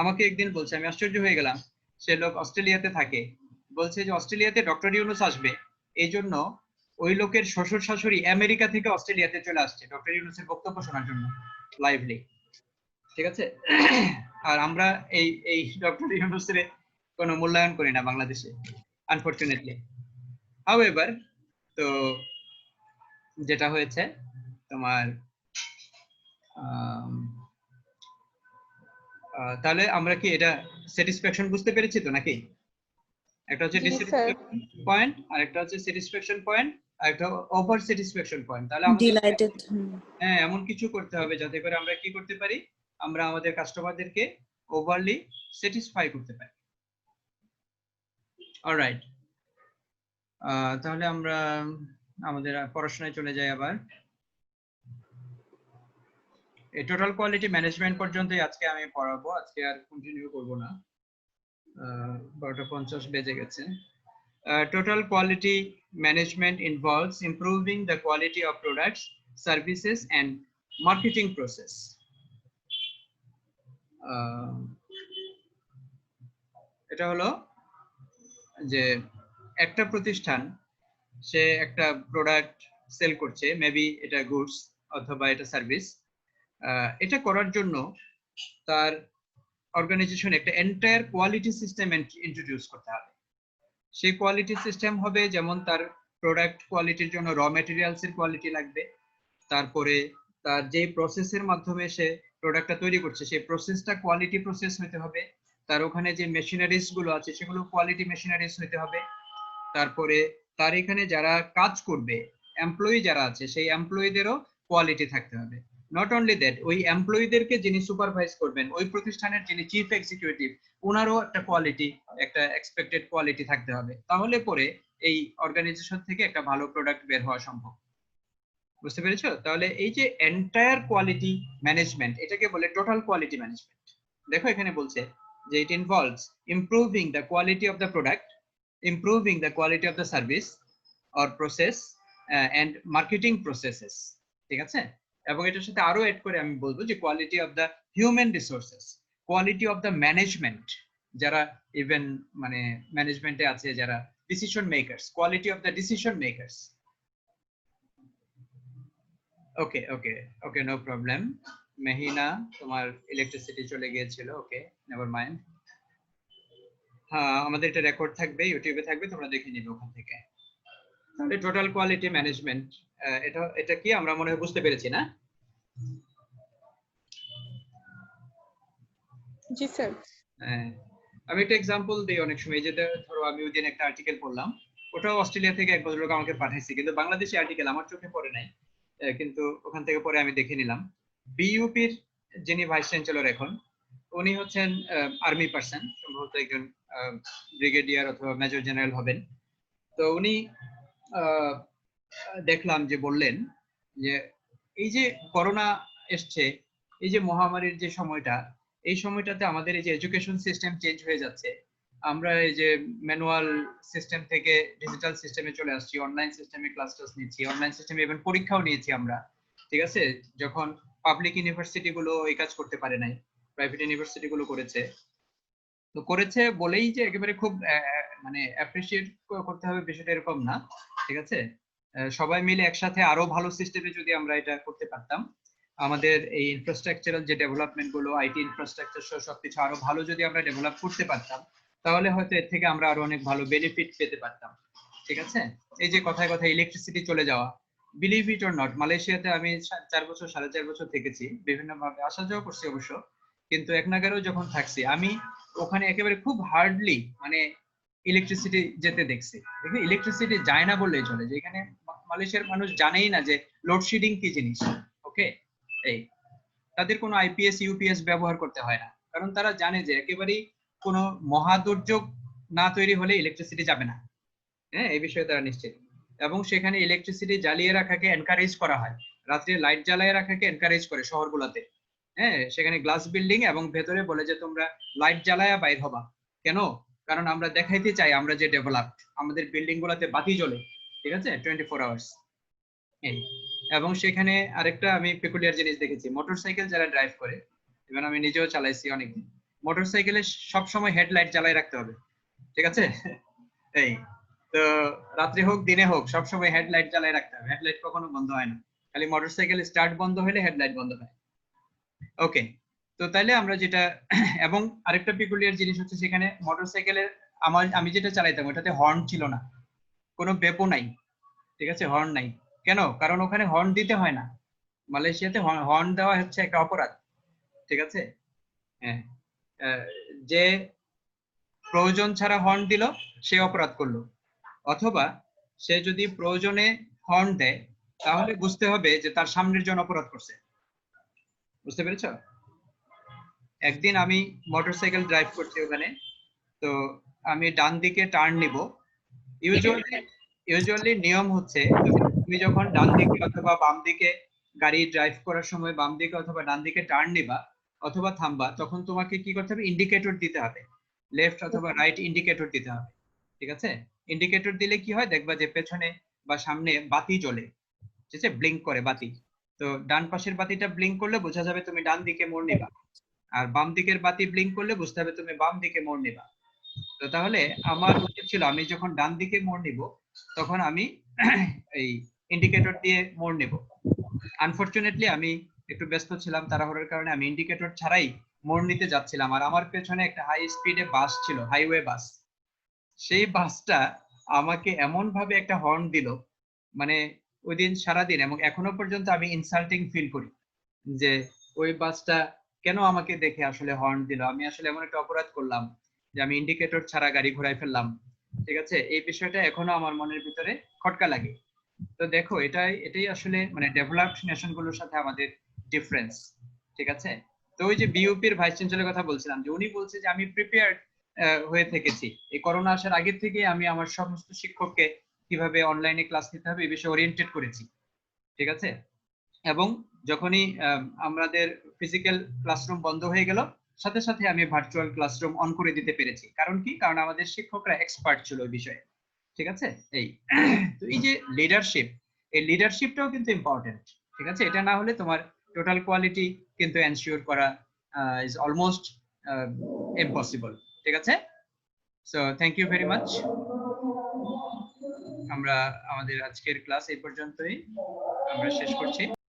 আমাকে একদিন বলছে, আমি আশ্চর্য হয়ে গেলাম, সে লোক অস্ট্রেলিয়াতে থাকে, বলছে যে অস্ট্রেলিয়াতে ডক্টর ইউনূস আসবে, এই জন্য ওই লোকের শ্বশুর শাশুড়ি আমেরিকা থেকে অস্ট্রেলিয়াতে চলে আসছে ডক্টর ইউনূসের বক্তব্য শোনার জন্য লাইভলি, ঠিক আছে। আর আমরা এই এই ডক্টর ইউনূসের কোনো মূল্যায়ন করি না বাংলাদেশে, আনফরচুনেটলি। হাউএভার, তো যেটা হয়েছে তোমার তাহলে আমরা কি এটা স্যাটিসফ্যাকশন বুঝতে পেরেছি তো নাকি? একটা হচ্ছে ডিসস্যাটিসফ্যাকশন পয়েন্ট, আর একটা হচ্ছে স্যাটিসফ্যাকশন পয়েন্ট, আর একটা ওভার স্যাটিসফ্যাকশন পয়েন্ট। তাহলে আমাদের ডিলাইটেড, হ্যাঁ, এমন কিছু করতে হবে যাতে করে আমরা কি করতে পারি, আমরা আমাদের কাস্টমারদেরকে ওভারলি স্যাটিসফাই করতে পারি। অলরাইট, তাহলে আমরা আমাদের পড়াশোনায় চলে যাই আবার। এই টোটাল কোয়ালিটি ম্যানেজমেন্ট পর্যন্তই আজকে আমি পড়াবো, আজকে আর কন্টিনিউ করব না, 12:50 বেজে গেছে। Total quality management involves improving the quality of products, services, and marketing process. এটা হলো যে একটা প্রতিষ্ঠান সে একটা প্রোডাক্ট সেল করছে, মেবি এটা গুডস অথবা এটা সার্ভিস। এটা করার জন্য তার অর্গানাইজেশন একটা এন্টায়ার কোয়ালিটি সিস্টেম ইন্ট্রোডিউস করতে হবে। সেই কোয়ালিটি সিস্টেম হবে যেমন তার প্রোডাক্ট কোয়ালিটির জন্য র ম্যাটেরিয়ালস এর কোয়ালিটি লাগবে, তারপরে তার যে প্রসেসের মাধ্যমে সে প্রোডাক্টটা তৈরি করছে সেই প্রসেসটা কোয়ালিটি প্রসেস হতে হবে, তার ওখানে যে মেশিনারিজ গুলো আছে সেগুলো কোয়ালিটি মেশিনারিজ হতে হবে, তারপরে তার এখানে যারা কাজ করবে এমপ্লয়ি যারা আছে সেই এমপ্লয়িদেরও কোয়ালিটি থাকতে হবে। নট অনলি দ্যাট, ওই এমপ্লয়িদেরকে যিনি সুপারভাইজ করবেন ওই প্রতিষ্ঠানের যিনি চিফ এক্সিকিউটিভ ওনারও একটা কোয়ালিটি, একটা এক্সপেক্টেড কোয়ালিটি থাকতে হবে, তাহলে পরে এই অর্গানাইজেশন থেকে একটা ভালো প্রোডাক্ট বের হওয়া সম্ভব। বুঝতে পেরেছো? তাহলে এই যে এন্টায়ার কোয়ালিটি ম্যানেজমেন্ট এটাকে বলে টোটাল কোয়ালিটি ম্যানেজমেন্ট। দেখো এখানে বলছে যে ইট involves improving the quality of the product, improving the quality of the service or process and marketing processes, ঠিক আছে? এবং এটার সাথে আরো এড করে আমি বলবো যে quality of the human resources, quality of the management, যারা ইভেন মানে ম্যানেজমেন্টে আছে যারা decision makers, quality of the decision makers. Okay okay okay, no problem. Mehina, তোমার ইলেকট্রিসিটি চলে গিয়েছিল, ওকে নেভার মাইন্ড। হ্যাঁ, আমাদের এটা রেকর্ড থাকবে, ইউটিউবে থাকবে, তোমরা দেখে নিবে ওখান থেকে। তাহলে টোটাল কোয়ালিটি ম্যানেজমেন্ট এটা কি আমরা মনে হয় বুঝতে পেরেছি না? জি স্যার। আমি একটা এক্সাম্পল দিই। অনেক সময় যেটা ধরো আমি ওই দিন একটা আর্টিকেল পড়লাম, ওটাও অস্ট্রেলিয়া থেকে এক ভদ্রলোক আমাকে পাঠাইছে, কিন্তু বাংলাদেশি আর্টিকেল আমার চোখে পড়ে নাই, কিন্তু ওখান থেকে পরে আমি দেখে নিলাম। বিইউপির যিনি ভাইস চ্যান্সেলর এখন, উনি হচ্ছেন আর্মি পার্সন, সম্ভবত একজন ব্রিগেডিয়ার অথবা মেজর জেনারেল হবেন। তো উনি দেখলাম যে বললেন যে এই যে করোনা এসছে, এই যে মহামারীর যে সময়টা, এই সময়টাতে আমাদের এই যে এডুকেশন সিস্টেম চেঞ্জ হয়ে যাচ্ছে, আমরা এই যে ম্যানুয়াল সিস্টেম থেকে ডিজিটাল সিস্টেমে চলে আসছি, অনলাইন সিস্টেমে ক্লাস টাস নিচ্ছি, অনলাইন সিস্টেমে ইভেন পরীক্ষাও নিয়েছি আমরা, ঠিক আছে? যখন পাবলিক ইউনিভার্সিটি গুলো এই কাজ করতে পারে নাই, প্রাইভেট ইউনিভার্সিটি গুলো করেছে। তো করেছে বলেই যে একেবারে খুব মানে অ্যাপ্রিশিয়েট করতে হবে বিষয়টা এরকম না, ঠিক আছে? সবাই মিলে একসাথে আরো ভালো সিস্টেমে যদি আমরা এটা করতে পারতাম, আমাদের এই ইনফ্রাস্ট্রাকচারাল যে ডেভেলপমেন্ট গুলো, আইটি ইনফ্রাস্ট্রাকচার সহ সবকিছু আরো ভালো যদি আমরা ডেভেলপ করতে পারতাম, তাহলে হয়তো এর থেকে আমরা আরো অনেক ভালো বেনিফিট পেতে পারতাম, ঠিক আছে? এই যে কথায় কথায় ইলেকট্রিসিটি চলে যাওয়া, বিলিভ ইট অর নট, মালয়েশিয়াতে আমি 4 বছর 4.5 বছর থেকেছি, বিভিন্ন ভাবে আসা যাওয়া করছি অবশ্য, কিন্তু এক নাগারেও যখন থাকছি আমি ওখানে একেবারে খুব হার্ডলি মানে ইলেকট্রিসিটি যেতে দেখছি। ইলেকট্রিসিটি যায় না বললেই চলে, যে এখানে মালয়েশিয়ার মানুষ জানেই না যে লোডশেডিং কি জিনিস। ওকে, এই তাদের কোনো আইপিএস ইউপিএস ব্যবহার করতে হয় না, কারণ তারা জানে যে একেবারেই কোনো মহা দুর্যোগ না তৈরি হলে ইলেকট্রিসিটি যাবে না। হ্যাঁ, এই বিষয়ে তারা নিশ্চিত। এবং সেখানে ইলেকট্রিসিটি জ্বালিয়ে রাখাকে এনকারেজ করা হয়, রাত্রে লাইট জ্বালিয়ে রাখাকে এনকারেজ করে শহরগুলোতে। হ্যাঁ, সেখানে গ্লাস বিল্ডিং এবং ভেতরে বলে যে তোমরা লাইট জ্বালায়া বাইর হবা। কেন? কারণ আমরা দেখাইতে চাই আমরা যে ডেভেলপড, আমাদের বিল্ডিং গুলাতে বাতি জ্বলে, ঠিক আছে, 24 আওয়ার্স। এবং সেখানে আরেকটা আমি পেকুলিয়ার জিনিস দেখেছি, মোটরসাইকেল যারা ড্রাইভ করে, ইভেন আমি নিজেও চালাইছি অনেকদিন, মোটরসাইকেলে সবসময় হেডলাইট জ্বালাই রাখতে হবে, ঠিক আছে? এই তো রাত্রে হোক দিনে হোক সবসময় হেডলাইট জ্বালাই রাখতে হবে, হেডলাইট কখনো বন্ধ হয় না, খালি মোটরসাইকেল স্টার্ট বন্ধ হলে হেডলাইট বন্ধ হয়। ওকে, তো তাইলে আমরা যেটা এবং আরেকটা পিকুলিয়ার জিনিস হচ্ছে সেখানে মোটরসাইকেলের আমি যেটা চালাইতাম ওটাতে হর্ন ছিল না, কোনো বেপো নাই, ঠিক আছে, হর্ন নাই। কেন? কারণ ওখানে হর্ন দিতে হয় না, মালয়েশিয়াতে হর্ন দেওয়া হচ্ছে একটা অপরাধ, ঠিক আছে? হ্যাঁ, যে প্রয়োজন ছাড়া হর্ন দিল সে অপরাধ করলো, অথবা সে যদি প্রয়োজনে হর্ন দেয় তাহলে বুঝতে হবে যে তার সামনের জন অপরাধ করছে। বুঝতে পেরেছ? একদিন আমি মোটরসাইকেল ড্রাইভ করছি ওখানে, তো আমি ডান দিকে টার্ন নিব। ইউজুয়ালি নিয়ম হচ্ছে তুমি যখন ডান দিকে অথবা বাম দিকে গাড়ি ড্রাইভ করার সময় বাম দিকে অথবা ডান দিকে টার্ন নিবা অথবা থামবা, তখন তোমাকে কি করতে হবে? ইন্ডিকেটর দিতে হবে, লেফট অথবা রাইট ইন্ডিকেটর দিতে হবে, ঠিক আছে? ইন্ডিকেটর দিলে কি হয় দেখবা যে পেছনে বা সামনে বাতি জ্বলে, ঠিক আছে, ব্লিঙ্ক করে বাতি। তো ডান পাশের বাতিটা ব্লিঙ্ক করলে বোঝা যাবে তুমি ডান দিকে মোড় নিবা, আর বাম দিকের বাতি ব্লিঙ্ক করলে বুঝতে হবে তুমি বাম দিকে মোড় নিবা। তো তাহলে আমার উচিত ছিল আমি যখন ডান দিকে মোড় নিব তখন আমি এই ইন্ডিকেটর দিয়ে মোড় নেব। আনফরচুনেটলি আমি একটু ব্যস্ত ছিলাম, তাড়াহুড়োর কারণে আমি ইন্ডিকেটর ছাড়াই মোড় নিতে যাচ্ছিলাম, আর আমার পেছনে একটা হাই স্পিডে বাস ছিল, হাইওয়ে বাস। সেই বাসটা আমাকে এমন ভাবে একটা হর্ন দিল, মানে ওই দিন সারাদিন এবং এখনো পর্যন্ত আমি ইনসাল্টিং ফিল করি যে ওই বাসটা কেন আমাকে দেখে আসলে হর্ন দিল, আমি আসলে এমন একটা অপরাধ করলাম যে আমি ইন্ডিকেটর ছাড়া গাড়ি ঘোরায় ফেললাম। ঠিক আছে, এই বিষয়টা এখনো আমার মনের ভিতরে খটকা লাগে। তো দেখো এটাই আসলে মানে ডেভেলপড নেশন গুলোর সাথে আমাদের ডিফারেন্স। ঠিক আছে, তো ওই যে বিইউপির ভাইস চ্যান্সেলরের কথা বলছিলাম, যে উনি বলছে যে আমি প্রিপেয়ার্ড হয়ে থেকেছি, এই করোনা আসার আগে থেকে আমি আমার সমস্ত শিক্ষককে কিভাবে অনলাইনে ক্লাস নিতে হবে এই বিষয়ে ওরিয়েন্টেড করেছি। ঠিক আছে, এবং যখনই আমাদের ফিজিক্যাল ক্লাসরুম বন্ধ হয়ে গেল, সাথে সাথে আমি ভার্চুয়াল ক্লাসরুম অন করে দিতে পেরেছি। কারণ কি? কারণ আমাদের শিক্ষকরা এক্সপার্ট ছিল ওই বিষয়ে। ঠিক আছে, এই তো এই যে লিডারশিপ, এই লিডারশিপটাও কিন্তু ইম্পর্টেন্ট। ঠিক আছে, এটা না হলে তোমার টোটাল কোয়ালিটি কিন্তু এনশিওর করা ইজ অলমোস্ট ইম্পসিবল। ঠিক আছে, so thank you very much. আমরা আমাদের আজকের ক্লাস এই পর্যন্তই আমরা শেষ করছি।